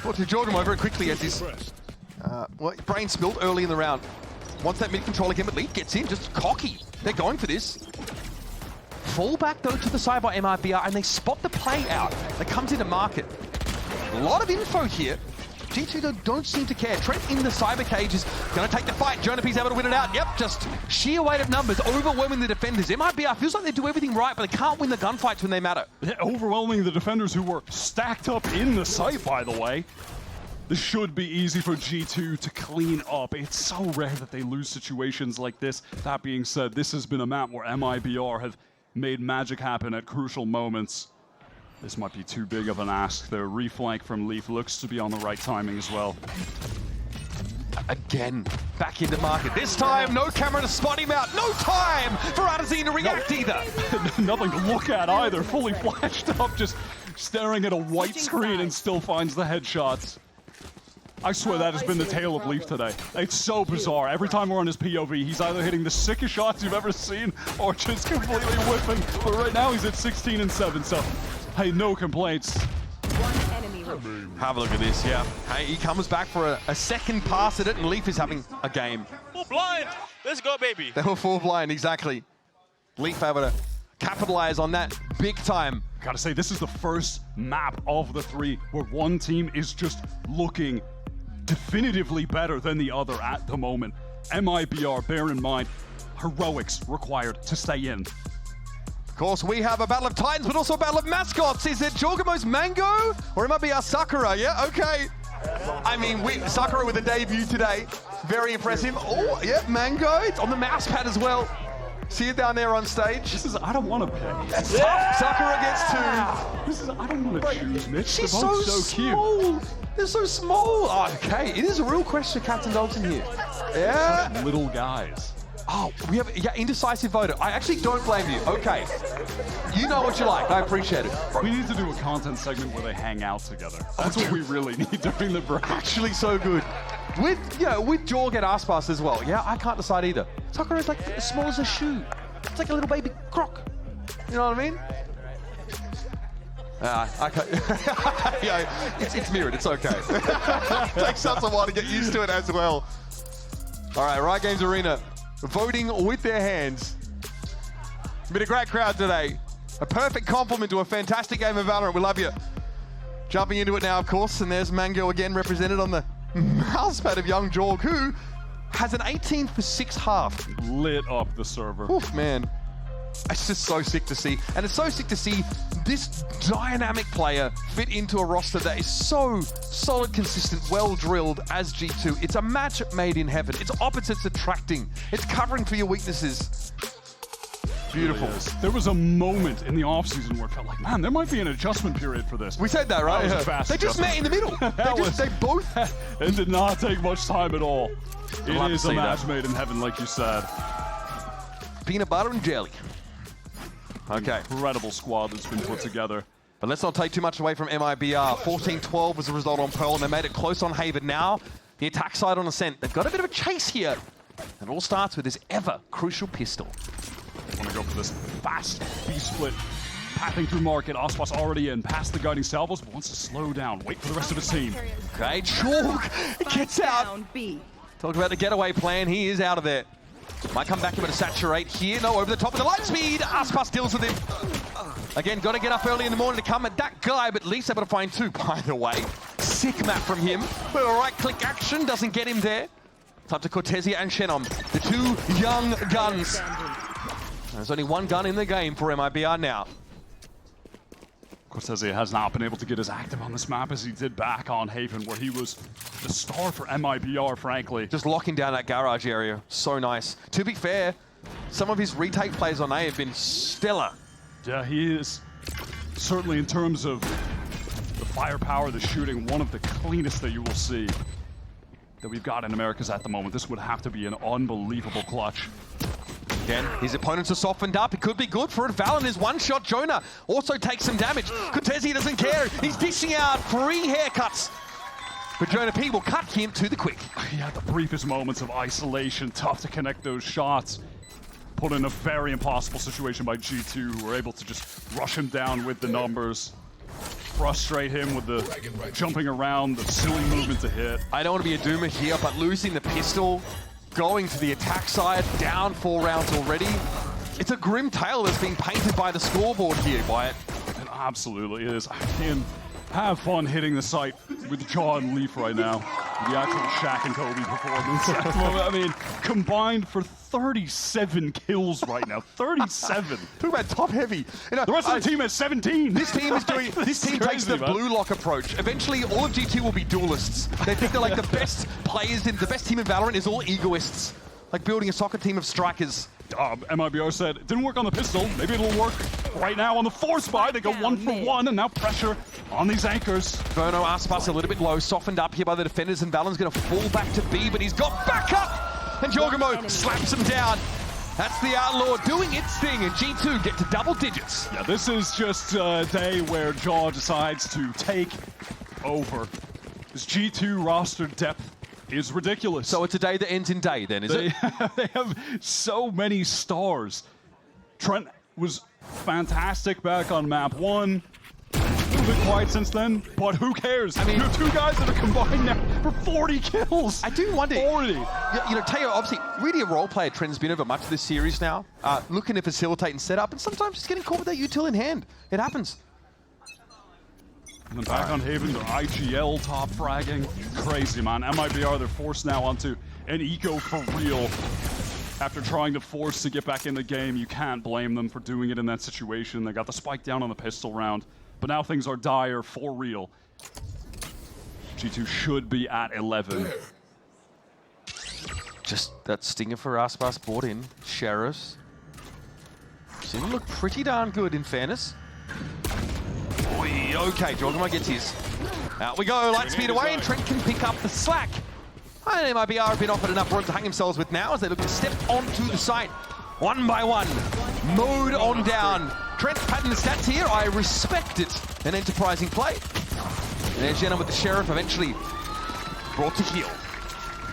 Well, to Jordan very quickly as his brain spilled early in the round. Wants that mid control again, but Leaf gets in, just cocky. They're going for this. Fall back, though, to the side by MIBR, and they spot the play out that comes into market. A lot of info here. G2, though, don't seem to care. Trent in the cyber cage is going to take the fight. Jonapi's able to win it out. Yep, just sheer weight of numbers, overwhelming the defenders. MIBR feels like they do everything right, but they can't win the gunfights when they matter. They're overwhelming the defenders who were stacked up in the site, by the way. This should be easy for G2 to clean up. It's so rare that they lose situations like this. That being said, this has been a map where MIBR have made magic happen at crucial moments. This might be too big of an ask. Their reflank from Leaf looks to be on the right timing as well. Again, back into market. This time, no camera to spot him out. No time for Artisan to react either. Nothing to look at either. Fully flashed up, just staring at a white screen and still finds the headshots. I swear that has been the tale of Leaf today. It's so bizarre. Every time we're on his POV, he's either hitting the sickest shots you've ever seen or just completely whipping. But right now he's at 16 and 7, so hey, no complaints. One enemy remaining. Have a look at this, yeah. Hey, he comes back for a second pass at it, and Leaf is having a game. Full blind. Let's go, baby. They were full blind, exactly. Leaf able to capitalize on that big time. Gotta say, this is the first map of the 3 where one team is just looking definitively better than the other at the moment. MIBR, bear in mind, heroics required to stay in. Of course, we have a battle of titans, but also a battle of mascots. Is it Jorgamo's Mango, or it might be our Sakura? Yeah, okay. I mean, Sakura with a debut today. Very impressive. Oh, yeah, Mango. It's on the mouse pad as well. See it down there on stage. This is, I don't want to pick. Sakura gets 2. This is, I don't want to choose, Mitch. She's They're both so cute. small. They're so small. Oh, okay, it is a real question of cats and dogs in here. Yeah. Little guys. Oh, we have, yeah, indecisive voter. I actually don't blame you. Okay. You know what you like. I appreciate it. We need to do a content segment where they hang out together. That's what we really need during the break. Actually so good. With Jorg and Aspas as well. Yeah, I can't decide either. Sakura is like as small as a shoe. It's like a little baby croc. You know what I mean? I can't. Yeah, it's mirrored. It's okay. It takes us a while to get used to it as well. All right, Riot Games Arena voting with their hands. Been a great crowd today. A perfect compliment to a fantastic game of Valorant. We love you. Jumping into it now, of course, and there's Mango again represented on the mousepad of Young Jorg, who has an 18 for 6 half. Lit up the server. Oof, man. It's just so sick to see. And it's so sick to see this dynamic player fit into a roster that is so solid, consistent, well-drilled as G2. It's a match made in heaven. It's opposites attracting. It's covering for your weaknesses. Beautiful. Really there was a moment in the offseason where it felt like, man, there might be an adjustment period for this. We said that, right? That was a fast they just met in the middle. they both... It did not take much time at all. It is a match that. made in heaven, like you said. Peanut butter and jelly. Okay. Incredible squad that's been put together. But let's not take too much away from MIBR. 14-12 was the result on Pearl, and they made it close on Haven. Now, the attack side on Ascent. They've got a bit of a chase here. And it all starts with this ever-crucial pistol. They want to go for this fast B-split. Pathing through market, Ospas already in, past the guiding salvos, but wants to slow down, wait for the rest of his team. Okay, Jorg gets out. Talk about the getaway plan, he is out of there. Might come back, able to saturate here. No, over the top of the light speed. Aspas deals with him. Again, got to get up early in the morning to come at that guy, but at least able to find 2. By the way, sick map from him. But a right-click action doesn't get him there. It's up to Cortesia and Shenom, the 2 young guns. There's only 1 gun in the game for MIBR now. Cortesia has not been able to get as active on this map as he did back on Haven, where he was the star for MIBR, frankly. Just locking down that garage area. So nice. To be fair, some of his retake plays on A have been stellar. Yeah, he is certainly, in terms of the firepower, the shooting, one of the cleanest that you will see that we've got in Americas at the moment. This would have to be an unbelievable clutch. Again, his opponents are softened up. It could be good for it. Valen is one-shot. Jonah also takes some damage. Cortesia doesn't care. He's dishing out free haircuts. But Jonah P will cut him to the quick. Yeah, the briefest moments of isolation. Tough to connect those shots. Put in a very impossible situation by G2, who were able to just rush him down with the numbers. Frustrate him with the jumping around, the silly movement to hit. I don't want to be a doomer here, but losing the pistol, going to the attack side, down 4 rounds already. It's a grim tale that's being painted by the scoreboard here, Wyatt. It absolutely is. I can have fun hitting the site with Jaw and Leaf right now. The actual Shaq and Kobe performance. I mean, combined for 37 kills right now. 37. Talk about top heavy. You know, the rest of the team has 17. This team is doing. This team takes the blue lock approach. Eventually, all of G2 will be duelists. They think they're like the best players. The best team in Valorant is all egoists. Like building a soccer team of strikers. MIBR said it didn't work on the pistol. Maybe it'll work right now on the force buy. They go 1 for 1, and now pressure on these anchors. Verno Aspas a little bit low, softened up here by the defenders, and Valen's going to fall back to B, but he's got back up, and Jorgamo slaps him down. That's the Outlaw doing its thing, and G2 get to double digits. Yeah, this is just a day where Jaw decides to take over. This G2 roster depth is ridiculous. So it's a day that ends in day then, is it? They have so many stars. Trent was fantastic back on map 1. A little bit quiet since then, but who cares? I mean, you have 2 guys that are combined now for 40 kills. I do wonder. 40. You know, Teo, obviously, really a role player trend has been over much of this series now. Looking to facilitate and set up, and sometimes just getting caught with that util in hand. It happens. And then back on Haven, they're IGL top fragging. Crazy, man. MIBR, they're forced now onto an eco for real. After trying to force to get back in the game, you can't blame them for doing it in that situation. They got the spike down on the pistol round, but now things are dire for real. G2 should be at 11. Just that stinger for Aspas brought in. Sheriffs. Seem to look pretty darn good, in fairness. Okay, Jorgamo gets his. Out we go, light speed away, and Trent can pick up the slack. And MIBR have been offered enough room to hang themselves with now as they look to step onto the site. 1 by 1, mode on down. Trent padding the stats here, I respect it. An enterprising play. And there's Jenna with the Sheriff eventually brought to heel.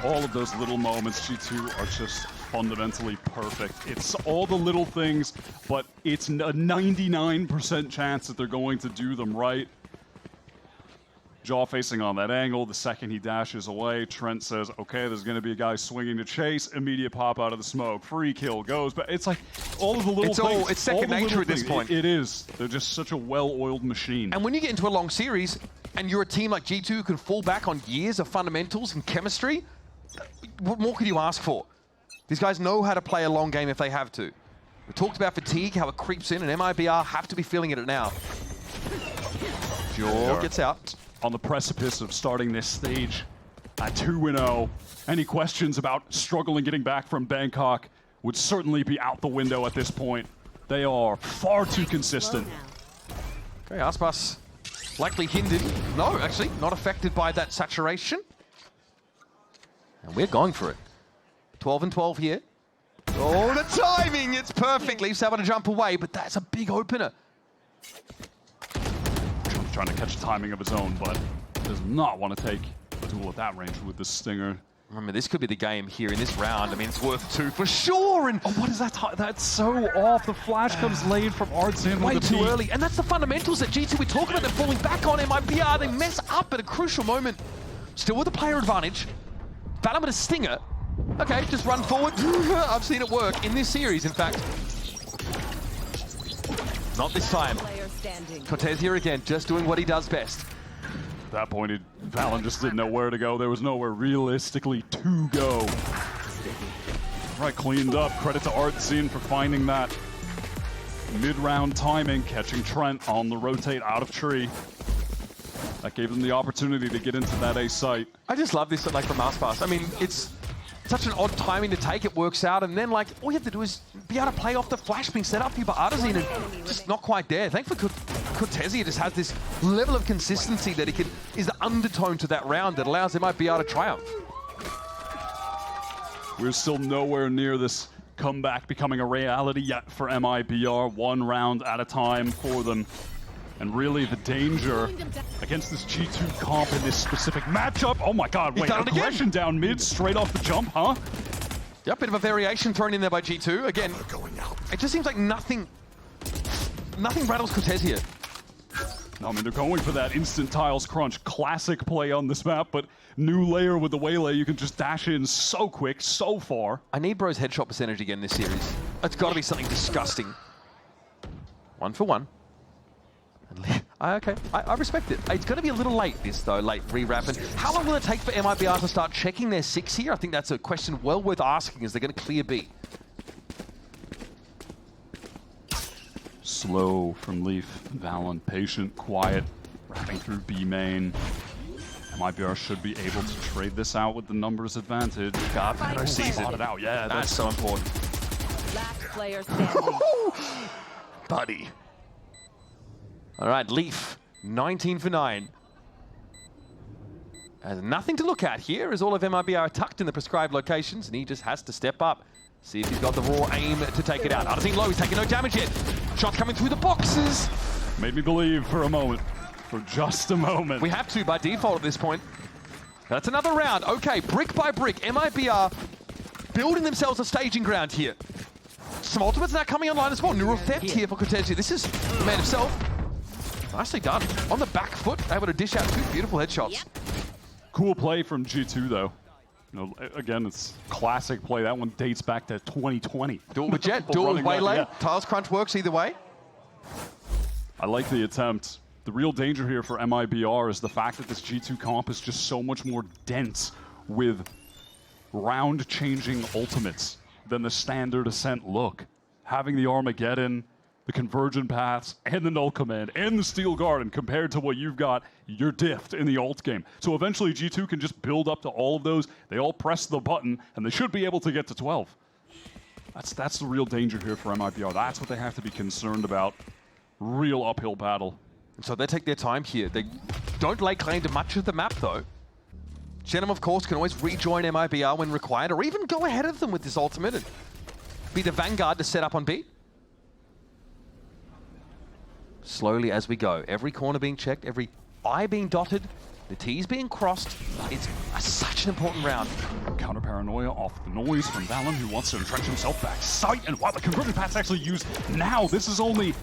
All of those little moments, G2 are just fundamentally perfect. It's all the little things, but it's a 99% chance that they're going to do them right. Jaw facing on that angle. The second he dashes away, Trent says, okay, there's going to be a guy swinging to chase. Immediate pop out of the smoke. Free kill goes. But it's like all of the little things. It's second nature at this point. It is. They're just such a well-oiled machine. And when you get into a long series, and you're a team like G2 who can fall back on years of fundamentals and chemistry, what more could you ask for? These guys know how to play a long game if they have to. We talked about fatigue, how it creeps in, and MIBR have to be feeling it now. Jaw gets out. On the precipice of starting this stage at 2-0. Any questions about struggling getting back from Bangkok would certainly be out the window at this point. They are far too consistent. Okay, Aspas likely hindered. No, actually, not affected by that saturation. And we're going for it. 12 and 12 here. Oh, the timing! It's perfect. Leaves able to jump away, but that's a big opener. Trying to catch the timing of his own, but does not want to take a duel at that range with the Stinger. Remember, this could be the game here in this round. I mean, it's worth 2 for sure. And oh, what is that? That's so off. The flash comes late from Artsin. Way too early. And that's the fundamentals that G2 we talk about. They're falling back on MIBR. They mess up at a crucial moment. Still with a player advantage. Valorant with a Stinger. Okay, just run forward. I've seen it work in this series, in fact. Not this time. Cortez here again, just doing what he does best. At that point, Valen just didn't know where to go. There was nowhere realistically to go. Right, cleaned up. Credit to Artsin for finding that mid-round timing, catching Trent on the rotate out of tree. That gave them the opportunity to get into that A site. I just love this, like, from Aspas. I mean, it's such an odd timing to take, it works out, and then, like, all you have to do is be able to play off the flash being set up for you by Artsin, and just not quite there. Thankfully, Cortezia just has this level of consistency that he is the undertone to that round that allows him to triumph. We're still nowhere near this comeback becoming a reality yet for MIBR. 1 round at a time for them. And really the danger against this G2 comp in this specific matchup. Oh my god, wait, aggression down mid straight off the jump, huh? Yep, bit of a variation thrown in there by G2. Again, it just seems like nothing rattles Cortez here. I mean, they're going for that instant tiles crunch. Classic play on this map, but new layer with the Waylay, you can just dash in so quick, so far. I need Bro's headshot percentage again this series. It's got to be something disgusting. 1 for 1. Okay, I respect it. It's going to be a little late, this though, late re-wrapping. How long will it take for MIBR to start checking their 6 here? I think that's a question well worth asking. Is they're going to clear B? Slow from Leaf. Valen, patient, quiet, wrapping through B main. MIBR should be able to trade this out with the numbers advantage. Garfano sees it out. Yeah, that's so important. Last player standing. Buddy. All right, Leaf, 19 for 9. There's nothing to look at here as all of MIBR are tucked in the prescribed locations, and he just has to step up. See if he's got the raw aim to take it out. Artsin low, he's taking no damage yet. Shots coming through the boxes. Made me believe for a moment. For just a moment. We have to by default at this point. That's another round. Okay, brick by brick, MIBR building themselves a staging ground here. Some ultimates now coming online as well. Neural theft here for Cortezia. This is the man himself. Nicely done. On the back foot, able to dish out 2 beautiful headshots. Cool play from G2 though. You know, again, it's classic play. That one dates back to 2020. Duel with Jet, duel with Waylay. Tiles crunch works either way. I like the attempt. The real danger here for MIBR is the fact that this G2 comp is just so much more dense with round-changing ultimates than the standard Ascent look. Having the Armageddon, the Convergent Paths, and the Null Command, and the Steel Garden compared to what you've got, you're diffed in the ult game. So eventually G2 can just build up to all of those. They all press the button, and they should be able to get to 12. That's the real danger here for MIBR. That's what they have to be concerned about. Real uphill battle. So they take their time here. They don't lay claim to much of the map, though. Genom, of course, can always rejoin MIBR when required, or even go ahead of them with this ultimate and be the vanguard to set up on B. Slowly as we go. Every corner being checked, every I being dotted, the T's being crossed. It's such an important round. Counter paranoia off the noise from Valen, who wants to entrench himself back sight. And wow, the conversion path's actually used now. This is only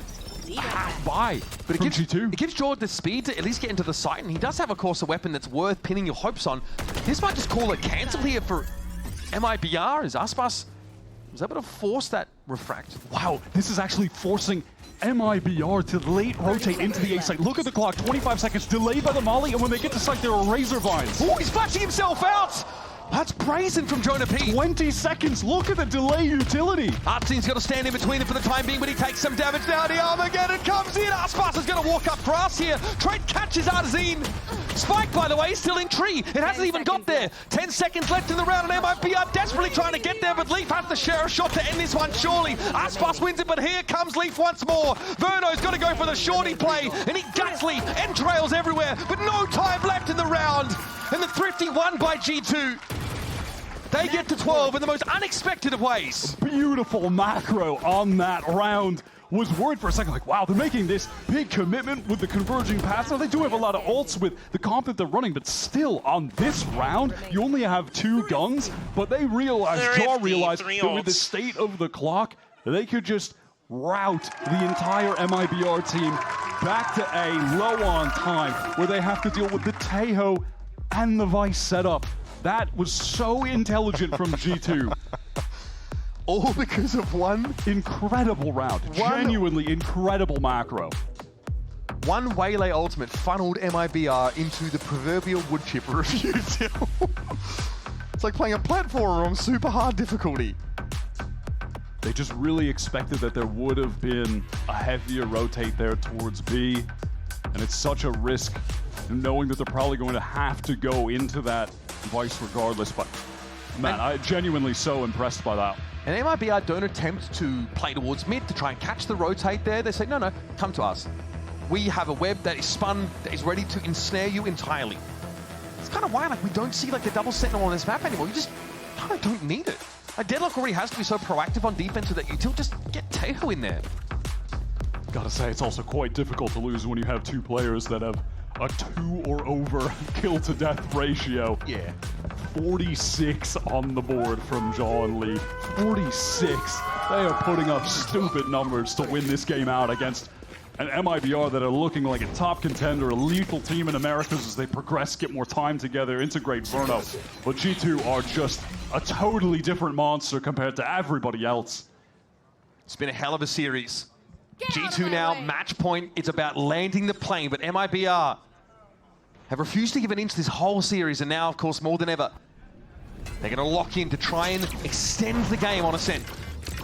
half buy. But it From gives, G2. it gives Jaw the speed to at least get into the site, and he does have, of course, a weapon that's worth pinning your hopes on. This might just call it cancel here for MIBR, as Aspas was able to force that refract. Wow, this is actually forcing MIBR to late rotate into the A site. Look at the clock, 25 seconds delayed by the molly, and when they get to site, there are razor vines. Oh, he's flashing himself out! That's brazen from Jonah P. 20 seconds, look at the delay utility. Artzin's got to stand in between them for the time being, but he takes some damage down. The Armageddon comes in. Aspas is going to walk up grass here. Trent catches Artzin. Spike, by the way, still in tree. It hasn't even got there. 10 seconds left in the round, and MIBR desperately trying to get there, but Leaf has to share a shot to end this one, surely. Aspas wins it, but here comes Leaf once more. Verno's got to go for the shorty play, and he Gutsly entrails everywhere, but no time left in the round. And the Thrifty won by G2. They get to 12 in the most unexpected of ways. Beautiful macro on that round. Was worried for a second, like, wow, they're making this big commitment with the converging paths. Now, they do have a lot of ults with the comp that they're running, but still, on this round, you only have 2 guns, but they realized, Jaw realized, that with the state of the clock, they could just route the entire MIBR team back to A, low on time, where they have to deal with the Tejo and the Vice setup. That was so intelligent from G2. All because of one Incredible round. Genuinely incredible macro. One Waylay ultimate funneled MIBR into the proverbial wood chipper of util. It's like playing a platformer on super hard difficulty. They just really expected that there would have been a heavier rotate there towards B. And it's such a risk knowing that they're probably going to have to go into that Vice regardless. But man, I'm genuinely so impressed by that. And MIBR don't attempt to play towards mid to try and catch the rotate there. They say, no, no, come to us. We have a web that is spun, that is ready to ensnare you entirely. It's kind of why like we don't see like the double sentinel on this map anymore. You just kind of don't need it. Like Deadlock already has to be so proactive on defense that util just get Tejo in there. Gotta say, it's also quite difficult to lose when you have 2 players that have a 2 or over kill to death ratio. Yeah. 46 on the board from Jaw and Lee. 46. They are putting up stupid numbers to win this game out against an MIBR that are looking like a top contender, a lethal team in Americas as they progress, get more time together, integrate Verno. But G2 are just a totally different monster compared to everybody else. It's been a hell of a series. G2 now, match point. It's about landing the plane, but MIBR have refused to give an inch this whole series, and now, of course, more than ever, they're going to lock in to try and extend the game on Ascent.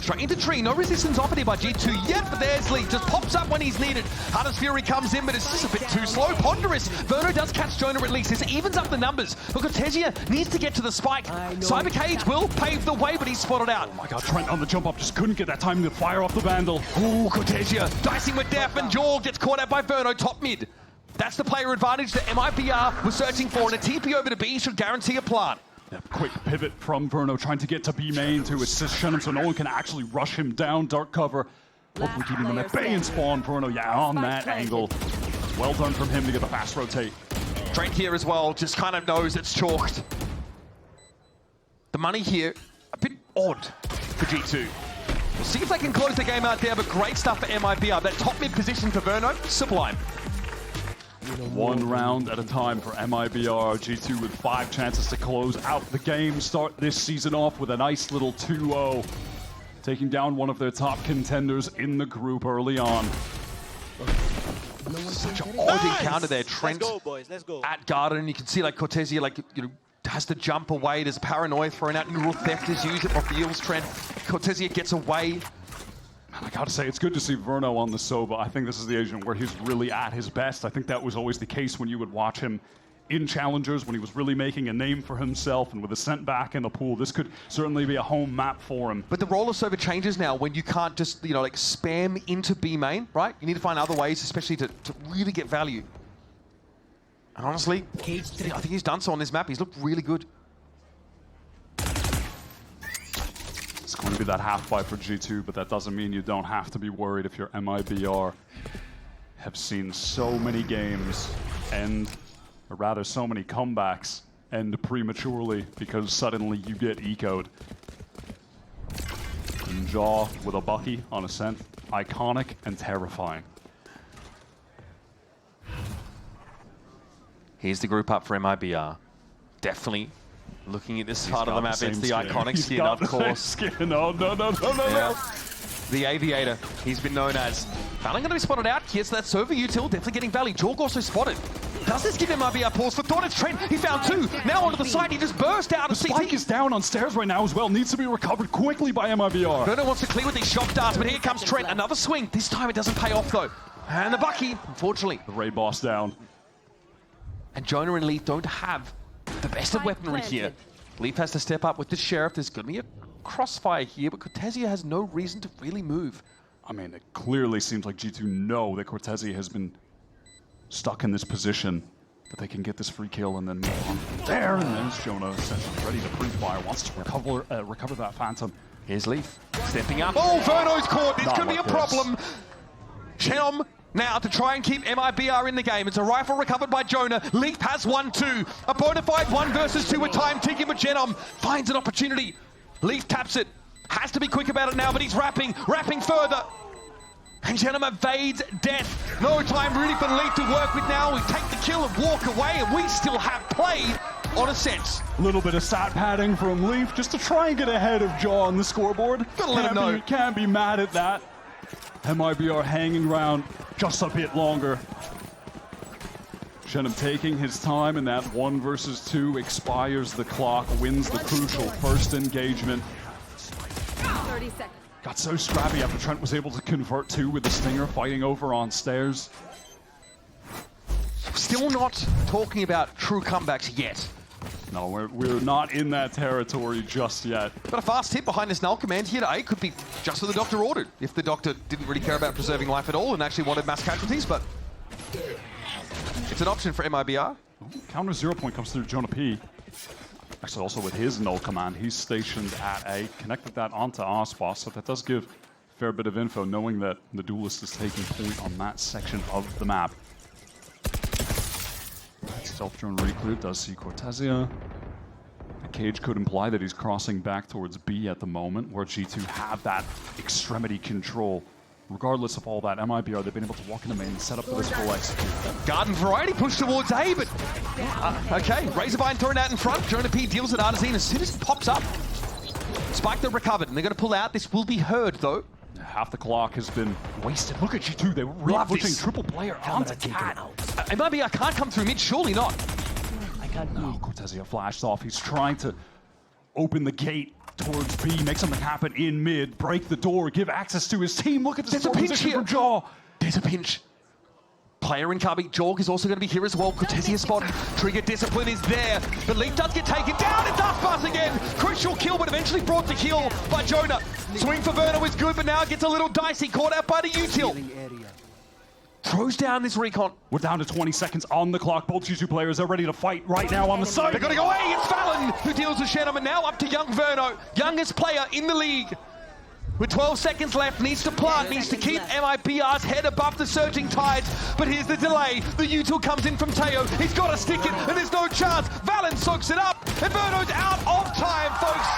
Straight into tree, no resistance offered here by G2 yet, but there's Lee, just pops up when he's needed. Hunter's Fury comes in, but it's just a bit too slow. Ponderous, Verno does catch Jonah at least. This evens up the numbers, but Cortesia needs to get to the spike. Cyber Cage will pave the way, but he's spotted out. Oh my god, Trent on the jump up just couldn't get that time to fire off the Vandal. Ooh, Cortesia dicing with death, and Jaw gets caught out by Verno, top mid. That's the player advantage that MIBR was searching for, and a TP over to B should guarantee a plant. Yeah, quick pivot from Verno, trying to get to B main to assist Shannon so no one can actually rush him down. Dark cover, hopefully keeping them at bay and spawn. Verno, yeah, on that angle. Well done from him to get the fast rotate. Trent here as well, just kind of knows it's chalked. The money here, a bit odd for G2. We'll see if they can close the game out there, but great stuff for MIBR. That top mid position for Verno, sublime. 1 round at a time for MIBR. G2 with 5 chances to close out the game. Start this season off with a nice little 2-0. Taking down one of their top contenders in the group early on. Such an odd encounter there. Trent Let's go, boys. Let's go. at Garden. You can see like Cortesia has to jump away. There's paranoia thrown out. Neural theft is used. It reveals Trent. Cortesia gets away. I gotta say, it's good to see Verno on the Sova. I think this is the agent where he's really at his best. I think that was always the case when you would watch him in Challengers, when he was really making a name for himself, and with Ascent back in the pool, this could certainly be a home map for him. But the roller Sova changes now when you can't just, like spam into B main, right? You need to find other ways, especially to really get value. And honestly, I think he's done so on this map. He's looked really good. It's going to be that half buy for G2, but that doesn't mean you don't have to be worried if you're MIBR. Have seen so many games end, or rather so many comebacks end prematurely because suddenly you get ecoed. And Jaw with a Bucky on Ascent, iconic and terrifying. Here's the group up for MIBR. Definitely looking at this part of the map. It's the iconic skin, of course. No. Yeah. The Aviator, he's been known as. Valen going to be spotted out. Yes, that's over. Util definitely getting Valley. Jorg also spotted. Does this give MIBR pause for thought? It's Trent. He found two. Now onto the side. He just burst out of CT. Spike is down on stairs right now as well. Needs to be recovered quickly by MIBR. Verno wants to clear with these shock darts, but here comes Trent. Another swing. This time it doesn't pay off though. And the Bucky, unfortunately. The Raid boss down. And Jonah and Leaf don't have the best of weaponry here. Leaf has to step up with the Sheriff. There's going to be a crossfire here, but Cortesia has no reason to really move. I mean, it clearly seems like G2 know that Cortesia has been stuck in this position, that they can get this free kill and then move on there. And there's Jonah, essentially ready to pre-fire, wants to recover that Phantom. Here's Leaf, stepping up. Oh, Verno's caught. This could be a problem. Chenom now to try and keep MIBR in the game. It's a rifle recovered by Jonah. Leaf has 1-2. A bona fide 1 versus 2 with time ticking, but Chenom finds an opportunity. Leaf taps it. Has to be quick about it now, but he's wrapping further. And Chenom evades death. No time really for Leaf to work with now. We take the kill and walk away, and we still have played on a sense. A little bit of stat padding from Leaf just to try and get ahead of Jaw on the scoreboard. Gotta let him know. Can't be mad at that. MIBR hanging around just a bit longer. Chenom taking his time, and that 1 versus 2 expires the clock, wins the crucial first engagement. 30 seconds. Got so scrappy after Trent was able to convert 2 with the Stinger fighting over on stairs. Still not talking about true comebacks yet. No, we're not in that territory just yet. But a fast hit behind this null command here to A could be just what the Doctor ordered. If the Doctor didn't really care about preserving life at all and actually wanted mass casualties, but it's an option for MIBR. Counter 0 point comes through Jonah P. Actually, also with his null command, he's stationed at A, connected that onto Ospas, so that does give a fair bit of info, knowing that the Duelist is taking point on that section of the map. Self-drone recruit does see Cortesia. The cage could imply that he's crossing back towards B at the moment, where G2 have that extremity control. Regardless of all that, MIBR, they've been able to walk in the main and set up for this full execute. Garden Variety pushed towards A, but okay, Razorvine thrown out in front. Jonah P deals with Artazine as soon as it pops up. Spike they're recovered, and they're going to pull out. This will be heard, though. Half the clock has been wasted. Look at G2, they were really pushing triple player onto Cat. MIBR can't come through mid, surely not. No, Cortesia flashed off. He's trying to open the gate towards B, make something happen in mid, break the door, give access to his team. Look at this position from Jaw. There's a pinch. Player in cubby. Jorg is also going to be here as well. Cortesia spotted. Trigger discipline is there. But Leaf does get taken down. It's Aspas again. Crucial kill, but eventually brought to kill by Jonah. Swing for Verno is good, but now it gets a little dicey. Caught out by the Util. Throws down this recon. We're down to 20 seconds on the clock. Both G2 players are ready to fight right now on the side. They're going to go away. It's Valen who deals with Chenom, and now up to young Verno. Youngest player in the league. With 12 seconds left, needs to plant, needs to keep MIBR's head above the surging tides. But here's the delay. The Util comes in from Teo. He's got to stick it, and there's no chance. Valen soaks it up, and Verno's out of time, folks.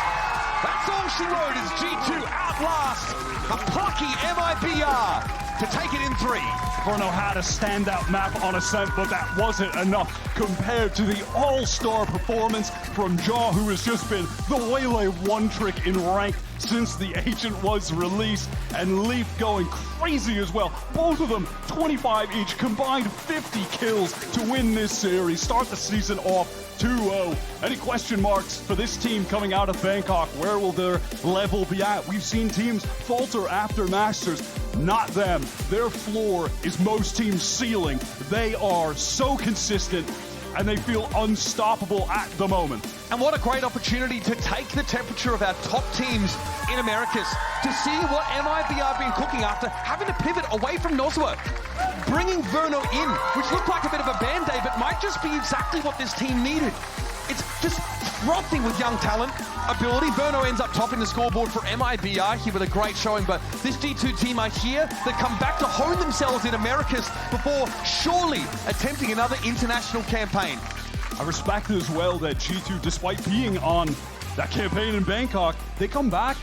That's all she wrote as G2 outlast a plucky MIBR to take it in 3. Verno had a standout map on Ascent, but that wasn't enough compared to the all-star performance from Jaw, who has just been the Waylay one trick in rank since the Agent was released, and Leaf going crazy as well. Both of them 25 each, combined 50 kills to win this series, start the season off 2-0. Any question marks for this team coming out of Bangkok? Where will their level be at? We've seen teams falter after Masters. Not them. Their floor is most teams' ceiling. They are so consistent, and they feel unstoppable at the moment. And what a great opportunity to take the temperature of our top teams in Americas, to see what MIBR have been cooking after having to pivot away from Nozwa. Bringing Verno in, which looked like a bit of a band-aid, but might just be exactly what this team needed. It's just frothing with young talent, ability. Verno ends up topping the scoreboard for MIBR here with a great showing, but this G2 team are here. They come back to hone themselves in Americas before surely attempting another international campaign. I respect as well that G2, despite being on that campaign in Bangkok, they come back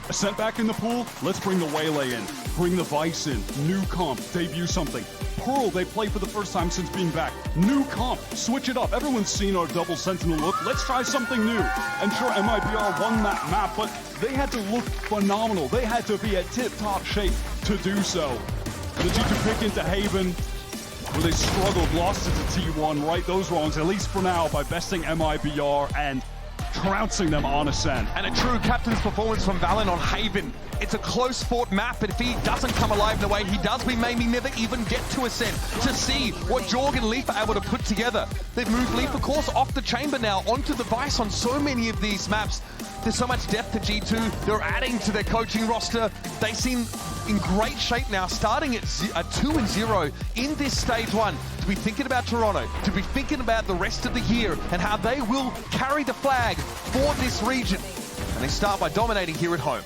Ascent back in the pool, let's bring the Waylay in. Bring the Vice in. New comp, debut something. Pearl, they play for the first time since being back. New comp, switch it up. Everyone's seen our double Sentinel look. Let's try something new. And sure, MIBR won that map, but they had to look phenomenal. They had to be at tip-top shape to do so. The G2 pick into Haven, where they struggled, lost it to T1, right those wrongs, at least for now, by besting MIBR and trouncing them on Ascent. And a true captain's performance from VALORANT on Haven. It's a close fought map, but if he doesn't come alive in the way he does, we may never even get to Ascent to see what Jorg and Leaf are able to put together. They've moved Leaf, of course, off the chamber now onto the Vice on so many of these maps. There's so much depth to G2. They're adding to their coaching roster. They seem in great shape now, starting at 2-0 in this stage one. To be thinking about Toronto, to be thinking about the rest of the year and how they will carry the flag for this region. And they start by dominating here at home.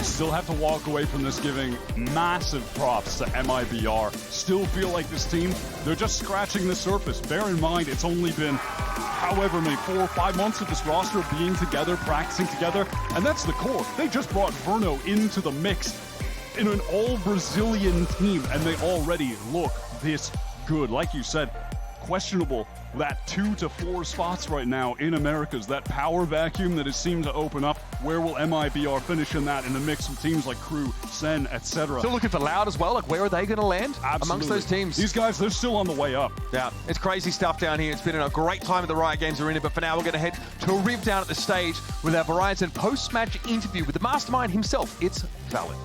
Still have to walk away from this giving massive props to MIBR. Still feel like this team, they're just scratching the surface. Bear in mind, it's only been however many, 4 or 5 months of this roster being together, practicing together, and that's the core. They just brought Verno into the mix in an all-Brazilian team, and they already look this good. Like you said, questionable that 2 to 4 spots right now in Americas, that power vacuum that has seemed to open up. Where will MIBR finish in that in the mix with teams like Crew, Sen, etc.? Still looking for Loud as well, like where are they going to land amongst those teams? These guys, they're still on the way up. Yeah, it's crazy stuff down here. It's been a great time at the Riot Games Arena, but for now we're going to head to a Riv down at the stage with our Verizon post-match interview with the mastermind himself. It's VALORANT.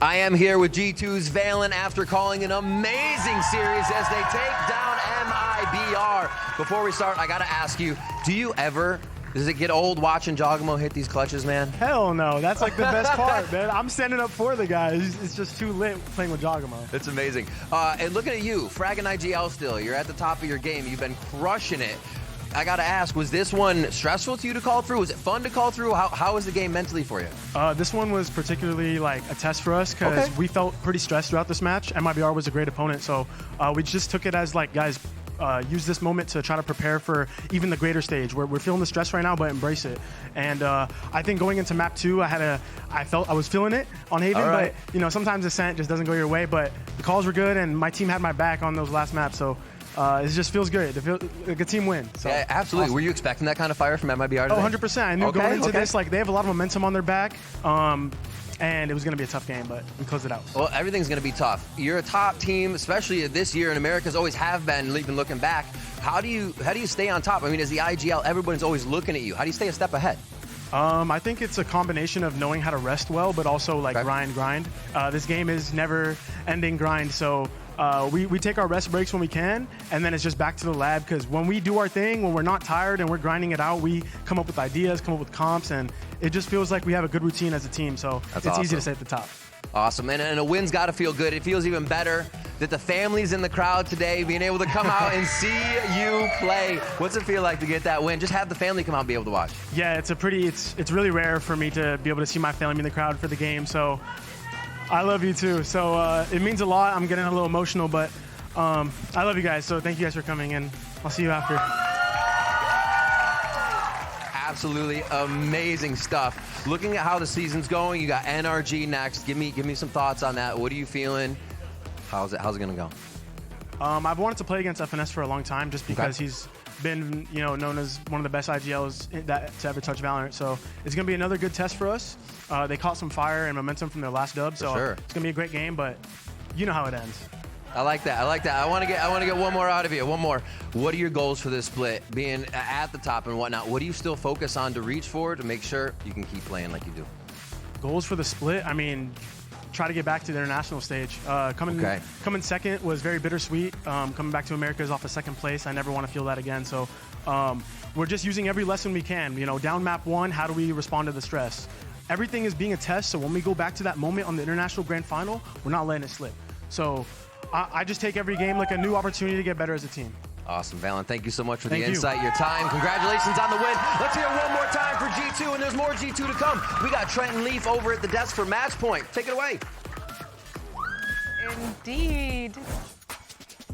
I am here with G2's VALORANT after calling an amazing series as they take down MIBR. Before we start, I gotta ask you, does it get old watching Jogamo hit these clutches, man? Hell no, that's like the best part, man. I'm standing up for the guys. It's just too lit playing with Jogamo. It's amazing. And looking at you, fragging IGL still. You're at the top of your game. You've been crushing it. I gotta ask, was this one stressful to you to call through? Was it fun to call through? How was the game mentally for you? This one was particularly like a test for us because we felt pretty stressed throughout this match. MIBR was a great opponent, so we just took it as like, guys, use this moment to try to prepare for even the greater stage. We're feeling the stress right now, but embrace it. And I think going into map 2, I was feeling it on Haven, but you know, sometimes Ascent just doesn't go your way. But the calls were good, and my team had my back on those last maps, so. It just feels good. It feels like a team win. So, yeah, absolutely. Awesome. Were you expecting that kind of fire from MIBR today? Oh, 100%. I knew going into this, like, they have a lot of momentum on their back, and it was going to be a tough game, but we closed it out. Well, everything's going to be tough. You're a top team, especially this year in Americas, always have been, even looking back. How do you stay on top? I mean, as the IGL, everybody's always looking at you. How do you stay a step ahead? I think it's a combination of knowing how to rest well, but also, like, grind. This game is never-ending grind, so... we take our rest breaks when we can, and then it's just back to the lab, because when we do our thing, when we're not tired and we're grinding it out, we come up with ideas, come up with comps, and it just feels like we have a good routine as a team, so it's easy to stay at the top. Awesome, and a win's got to feel good. It feels even better that the family's in the crowd today, being able to come out and see you play. What's it feel like to get that win? Just have the family come out and be able to watch. Yeah, it's really rare for me to be able to see my family in the crowd for the game, so I love you too. So it means a lot. I'm getting a little emotional, but I love you guys. So thank you guys for coming, and I'll see you after. Absolutely amazing stuff. Looking at how the season's going, you got NRG next. Give me some thoughts on that. What are you feeling? How's it gonna go? I've wanted to play against FNS for a long time, just because he's been, known as one of the best IGLs to ever touch VALORANT. So it's gonna be another good test for us. They caught some fire and momentum from their last dub, so it's gonna be a great game. But you know how it ends. I like that. I want to get one more out of you. One more. What are your goals for this split? Being at the top and whatnot. What do you still focus on to reach for to make sure you can keep playing like you do? Goals for the split? I mean, try to get back to the international stage. Coming second was very bittersweet. Coming back to Americas off of second place, I never want to feel that again. So we're just using every lesson we can. Down map 1, how do we respond to the stress? Everything is being a test, so when we go back to that moment on the international grand final, we're not letting it slip. So I just take every game like a new opportunity to get better as a team. Awesome, VALORANT. Thank you so much for the insight, your time. Congratulations on the win. Let's hear it one more time for G2, and there's more G2 to come. We got Trent and Leaf over at the desk for match point. Take it away. Indeed.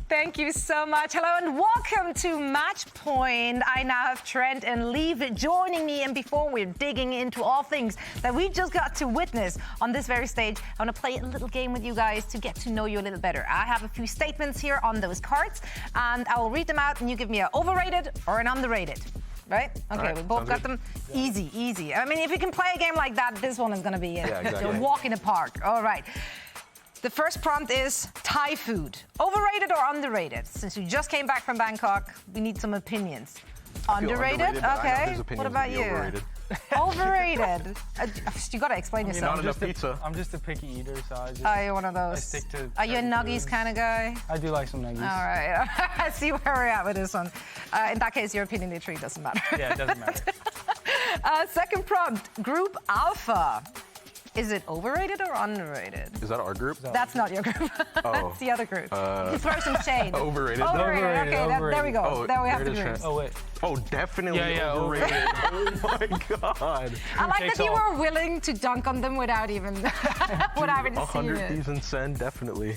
Thank you so much. Hello and welcome to Match Point. I now have Trent and Leaf joining me. And before we're digging into all things that we just got to witness on this very stage, I want to play a little game with you guys to get to know you a little better. I have a few statements here on those cards, and I will read them out, and you give me an overrated or an underrated. Right? Okay, right, we both got them. Easy, easy. I mean, if you can play a game like that, this one is going to be a walk in the park. All right. The first prompt is Thai food. Overrated or underrated? Since you just came back from Bangkok, we need some opinions. Underrated? Okay. What about you? Overrated. Overrated. You got to explain yourself. Not enough pizza. I'm just a picky eater, so I just. Oh, you're one of I those. stick to. Are you a nuggies kind of guy? I do like some nuggies. All right. I see where we're at with this one. In that case, your opinion literally doesn't matter. Yeah, it doesn't matter. Second prompt, Group Alpha. Is it overrated or underrated? Is that our group? That's not your group. That's the other group. You can throw some shade. Overrated. Overrated. Okay, overrated. there we go. Oh, there we have there the it is, groups. Oh wait. Oh, definitely overrated. Oh my god. I like that you were willing to dunk on them without even seeing 100 it. thieves and send, definitely.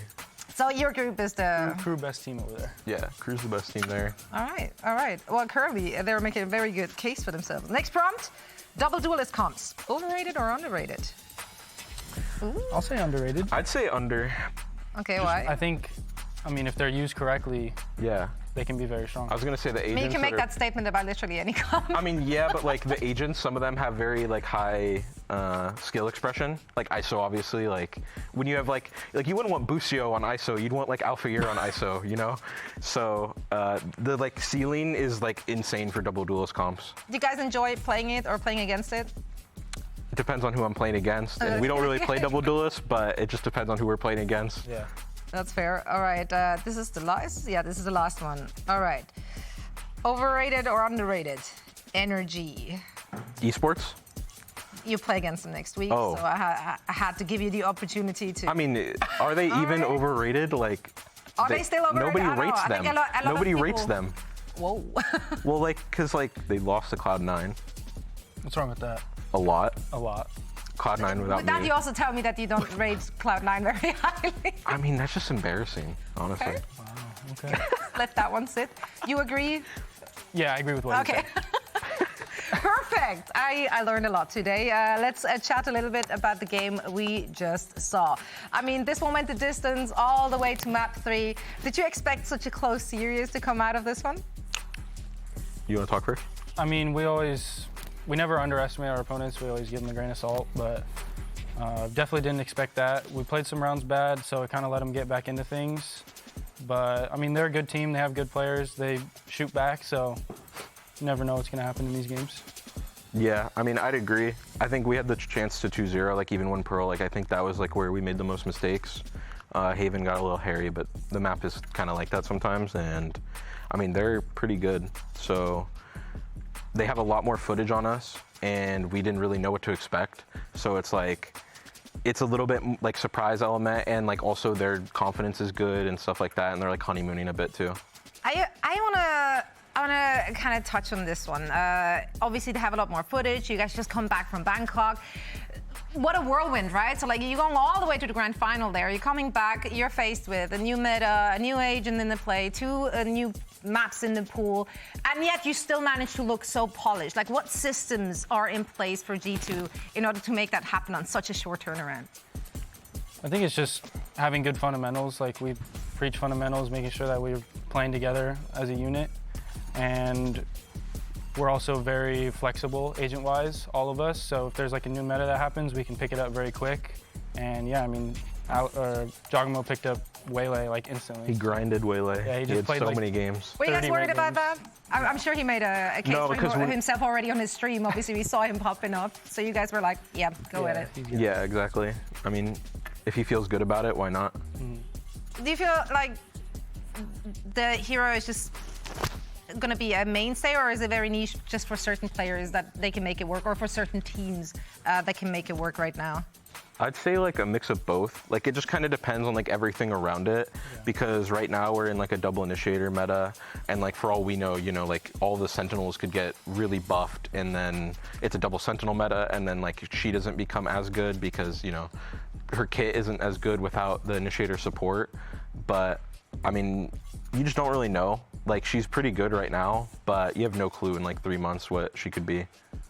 So your group is the Crew best team over there. Yeah, Crew's the best team there. All right, all right. Well, currently they're making a very good case for themselves. Next prompt, double duelist comps. Overrated or underrated? Ooh. I'll say underrated. I'd say under. Okay, why? I think, I mean, if they're used correctly, Yeah. they can be very strong. I was gonna say the I agents. mean, you can make are- that statement about literally any comp. I mean, yeah, but like the agents, some of them have very like high skill expression. Like ISO, obviously. Like when you have like you wouldn't want Busio on ISO, you'd want like Alphair on ISO, you know. So the like ceiling is like insane for double duelist comps. Do you guys enjoy playing it or playing against it? It depends on who I'm playing against, and we don't really play double duelists, but it just depends on who we're playing against. Yeah. That's fair. All right, this is the last. Yeah, this is the last one. All right. Overrated or underrated? Energy. Esports? You play against them next week, Oh. so I had to give you the opportunity to. I mean, are they even overrated? Like, Are they still overrated? Nobody I don't know. rates I think them. a lot of Nobody people- rates them. Whoa. Well, like, cause like they lost to Cloud9 What's wrong with that? a lot. A lot. Cloud9 without With that, me. you also tell me that you don't rate Cloud9 very highly. I mean, that's just embarrassing, honestly. Okay. Okay. Let that one sit. You agree? Yeah, I agree with what you Okay. said. Perfect. I learned a lot today. Let's chat a little bit about the game we just saw. I mean, this one went the distance all the way to map 3. Did you expect such a close series to come out of this one? You want to talk first? I mean, we never underestimate our opponents. We always give them a grain of salt, but definitely didn't expect that. We played some rounds bad, so it kind of let them get back into things. But I mean, they're a good team. They have good players. They shoot back, so you never know what's going to happen in these games. Yeah, I mean, I'd agree. I think we had the chance to 2-0, like even when Pearl, like I think that was like where we made the most mistakes. Haven got a little hairy, but the map is kind of like that sometimes. And I mean, they're pretty good. So they have a lot more footage on us, and we didn't really know what to expect. So it's like, it's a little bit like surprise element, and like also their confidence is good and stuff like that, and they're like honeymooning a bit too. I want to kind of touch on this one. Obviously, they have a lot more footage. You guys just come back from Bangkok. What a whirlwind, right? So, like, you're going all the way to the grand final there. You're coming back. You're faced with a new meta, a new agent in the play, 2 new maps in the pool, and yet you still manage to look so polished. Like, what systems are in place for G2 in order to make that happen on such a short turnaround? I think it's just having good fundamentals. Like, we preach fundamentals, making sure that we're playing together as a unit. And we're also very flexible agent-wise, all of us. So if there's like a new meta that happens, we can pick it up very quick. And yeah, I mean, Jogamo picked up Waylay like instantly. He grinded Waylay. Yeah, he just had played so like many games. Were you guys 30 worried about games. that? I'm sure he made a case No, for because himself already on his stream. Obviously, we saw him popping up. So you guys were like, yeah, go with it. Yeah, exactly. I mean, if he feels good about it, why not? Do you feel like the hero is just going to be a mainstay, or is it very niche just for certain players that they can make it work, or for certain teams that can make it work right now? I'd say like a mix of both. Like it just kind of depends on like everything around it, because right now we're in like a double initiator meta, and like for all we know, you know, like all the sentinels could get really buffed, and then it's a double sentinel meta, and then like she doesn't become as good because, you know, her kit isn't as good without the initiator support. But I mean, you just don't really know. Like, she's pretty good right now, but you have no clue in like 3 months what she could be.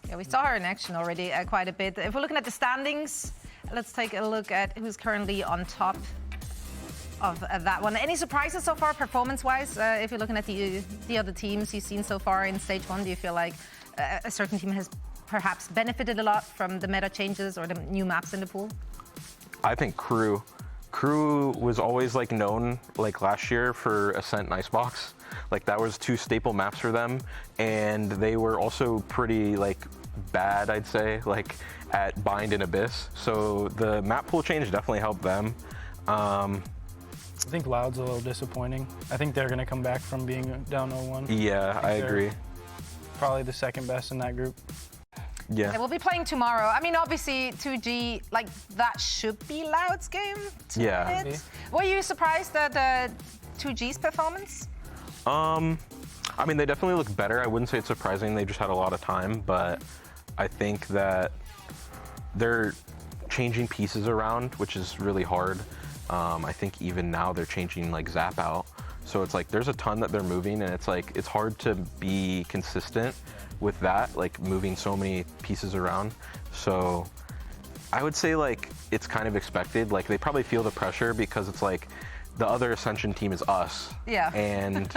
Yeah, we saw her in action already quite a bit. If we're looking at the standings, let's take a look at who's currently on top of that one. Any surprises so far, performance-wise? If you're looking at the other teams you've seen so far in Stage 1, do you feel like a certain team has perhaps benefited a lot from the meta changes or the new maps in the pool? I think Crew was always like known like last year for Ascent and Icebox. Like that was 2 staple maps for them, and they were also pretty like bad, I'd say, like at Bind and Abyss. So the map pool change definitely helped them. I think Loud's a little disappointing. I think they're going to come back from being down 0-1. Yeah, I agree. Probably the second best in that group. Yeah. We'll be playing tomorrow. I mean, obviously, 2G, like, that should be Loud's game. Yeah. Were you surprised at 2G's performance? I mean, they definitely look better. I wouldn't say it's surprising. They just had a lot of time, but I think that they're changing pieces around, which is really hard. I think even now they're changing like Zap out. So it's like there's a ton that they're moving, and it's like it's hard to be consistent with that, like moving so many pieces around. So I would say like it's kind of expected. Like they probably feel the pressure because it's like the other Ascension team is us. Yeah. And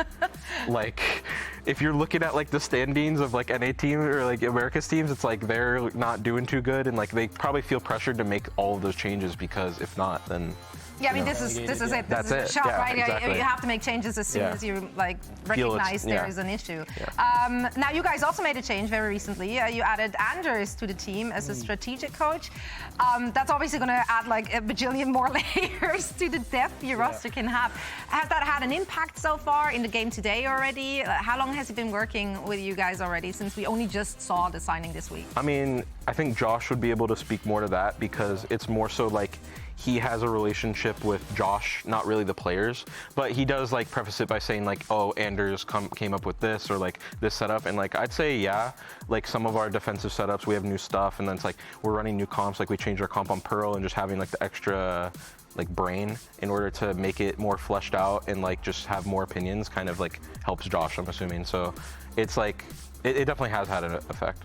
like if you're looking at like the standings of like NA team or like America's teams, it's like they're not doing too good, and like they probably feel pressured to make all of those changes because if not, then yeah, I mean, this is it. This That's is a it. shot, Yeah, right? exactly. You have to make changes as soon as you like recognize there is an issue. Now, you guys also made a change very recently. You added Anders to the team as a strategic coach. That's obviously going to add like a bajillion more layers to the depth your roster can have. Has that had an impact so far in the game today already? How long has he been working with you guys already, since we only just saw the signing this week? I mean, I think Josh would be able to speak more to that because it's more so like he has a relationship with Josh, not really the players, but he does like preface it by saying like, oh, Anders came up with this or like this setup, and like I'd say yeah, like some of our defensive setups we have new stuff, and then it's like we're running new comps, like we changed our comp on Pearl, and just having like the extra like brain in order to make it more fleshed out and like just have more opinions kind of like helps Josh, I'm assuming. So it's like it definitely has had an effect.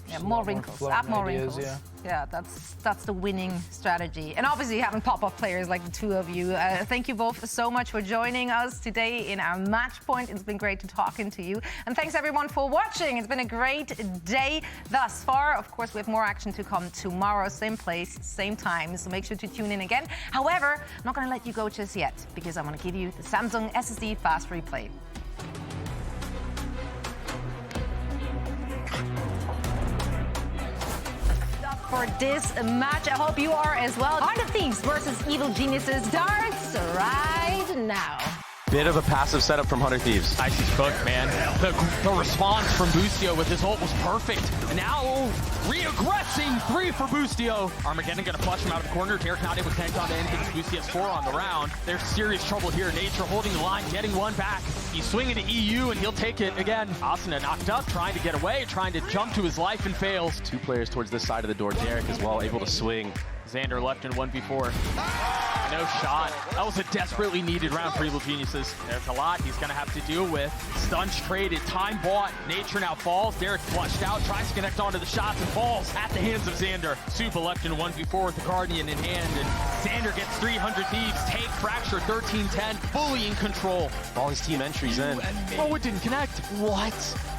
Yeah, more wrinkles, add more wrinkles. Yeah, that's the winning strategy. And obviously having pop-up players like the two of you. Thank you both so much for joining us today in our match point. It's been great to talking to you. And thanks everyone for watching. It's been a great day thus far. Of course, we have more action to come tomorrow, same place, same time. So make sure to tune in again. However, I'm not gonna let you go just yet because I'm gonna give you the Samsung SSD Fast Replay. For this match, I hope you are as well. Art of Thieves versus Evil Geniuses starts right now. Bit of a passive setup from 100 Thieves. Icy's booked, man. The response from Boostio with his ult was perfect. And now, re-aggressing 3 for Boostio. Armageddon gonna flush him out of the corner. Derek not able to connect onto anything. Boostio has 4 on the round. There's serious trouble here. Nature holding the line, getting 1 back. He's swinging to EU and he'll take it again. Asuna knocked up, trying to get away, trying to jump to his life and fails. 2 players towards this side of the door. Derek as well, able to swing. Xander left in 1v4. No shot. That was a desperately needed round for Evil Geniuses. There's a lot he's going to have to deal with. Stunts traded, time bought. Nature now falls. Derek flushed out, tries to connect onto the shots and falls at the hands of Xander. Supa left in 1v4 with the Guardian in hand, and Xander gets 300 Thieves. Take Fracture 13-10, fully in control. All his team entries in. Oh, it didn't connect. What?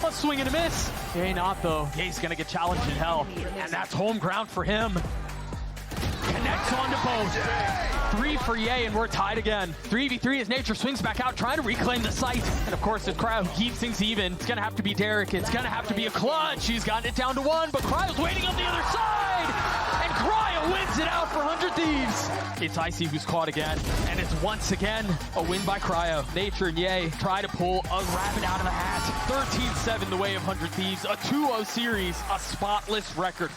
A swing and a miss. Yay not though. Yay's going to get challenged in hell, and that's home ground for him. Connects onto both. 3 for Ye, and we're tied again. 3v3 as Nature swings back out, trying to reclaim the site. And of course, it's Cryo who keeps things even. It's gonna have to be Derek. It's gonna have to be a clutch. He's gotten it down to 1, but Cryo's waiting on the other side. And Cryo wins it out for 100 Thieves. It's Icy who's caught again, and it's once again a win by Cryo. Nature and Ye try to pull a rabbit out of the hat. 13-7 the way of 100 Thieves. A 2-0 series, a spotless record.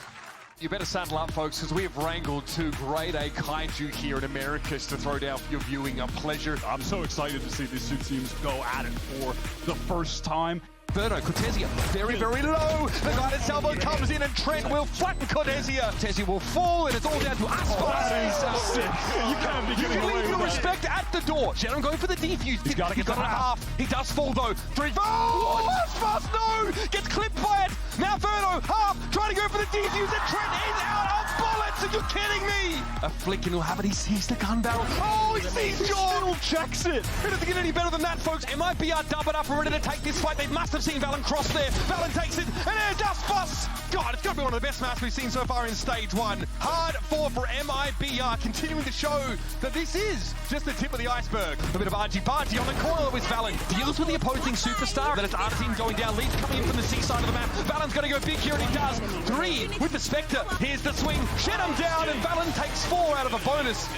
You better saddle up, folks, because we have wrangled 2 grade A kaiju here in Americas to throw down for your viewing pleasure. I'm so excited to see these 2 teams go at it for the first time. Verno, Cortesia, very, very low. The guided salvo comes in and Trent will flatten Cortesia. Cortesia will fall and it's all down to Aspas. You can't be giving away leave your with respect at the door. Sharon going for the defuse. He's got to get the half. He does fall though. 3. Oh, Aspas, no! Gets clipped by it. Now Verno, half, trying to go for the defuse and Trent is out of bullets. Are you kidding me? A flick and he'll have it. He sees the gun barrel. Oh, he sees John. Checks it. It doesn't get any better than that, folks. MIBR doubled up and ready to take this fight. They must have seen Valen cross there. Valen takes it, and there's Aspas. God, it's got to be one of the best maps we've seen so far in Stage 1. Hard fought for MIBR, continuing to show that this is just the tip of the iceberg. A bit of argy-bargy on the corner with Valen. Deals with the opposing superstar. Then it's Artin going down, Leaf coming in from the seaside of the map. Valen's going to go big here, and he does. 3 with the Spectre. Here's the swing. Shenham down, and Valen takes 4 out of a bonus.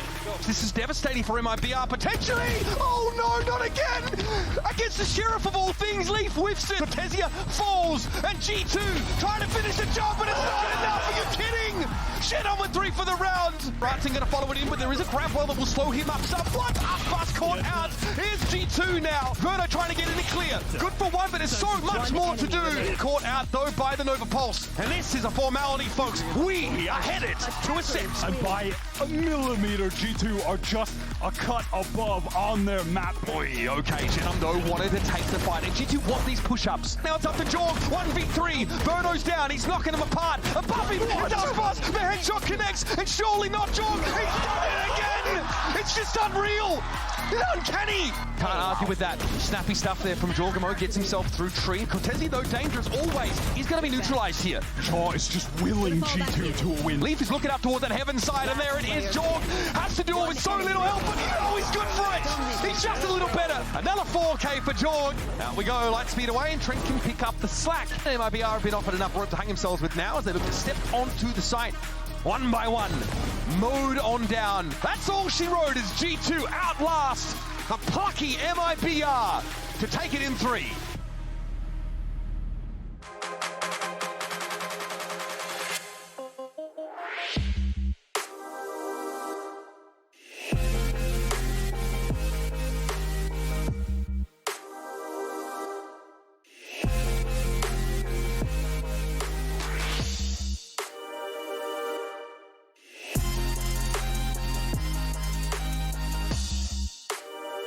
This is devastating for MIBR, potentially! Oh no, not again! Against the Sheriff of all things, Leaf whiffs it. Cortesia falls, and G2 trying to finish the job, but it's not enough! Are you kidding? Shenham with 3 for the round! Brighton going to follow it in, but there is a grab well that will slow him up somewhat. Aspas caught out. Here's G2 now. Verno trying to get in the clear. Good for 1, but there's so much more to do. Caught out, though, by the Nova Pulse. And this is a formality, folks. We are headed to a set. And by a millimeter, G2 are just a cut above on their map. Boy, okay, Shenham though wanted to take the fight, and G2 want these push-ups. Now it's up to Jorg, 1v3, Verno's down, he's knocking them apart. Above him, it does pass, the headshot connects, and surely not Jorg, he's done it again! It's just unreal! It's uncanny! Can't argue with that. Snappy stuff there from Jorgamo, gets himself through tree. Cortesi though, dangerous always. He's going to be neutralized here. Shaw is just willing G2 to a win. Leaf is looking up toward that heaven side, and there it is. Jorg has to do it with so little help, but he's good for it. He's just a little better. Another 4K for Jorg. Out we go, Lightspeed away, and Trent can pick up the slack. MIBR have been offered enough rope to hang themselves with now as they look to step onto the site. 1 by 1, mode on down. That's all she wrote as G2 outlast a plucky MIBR to take it in 3.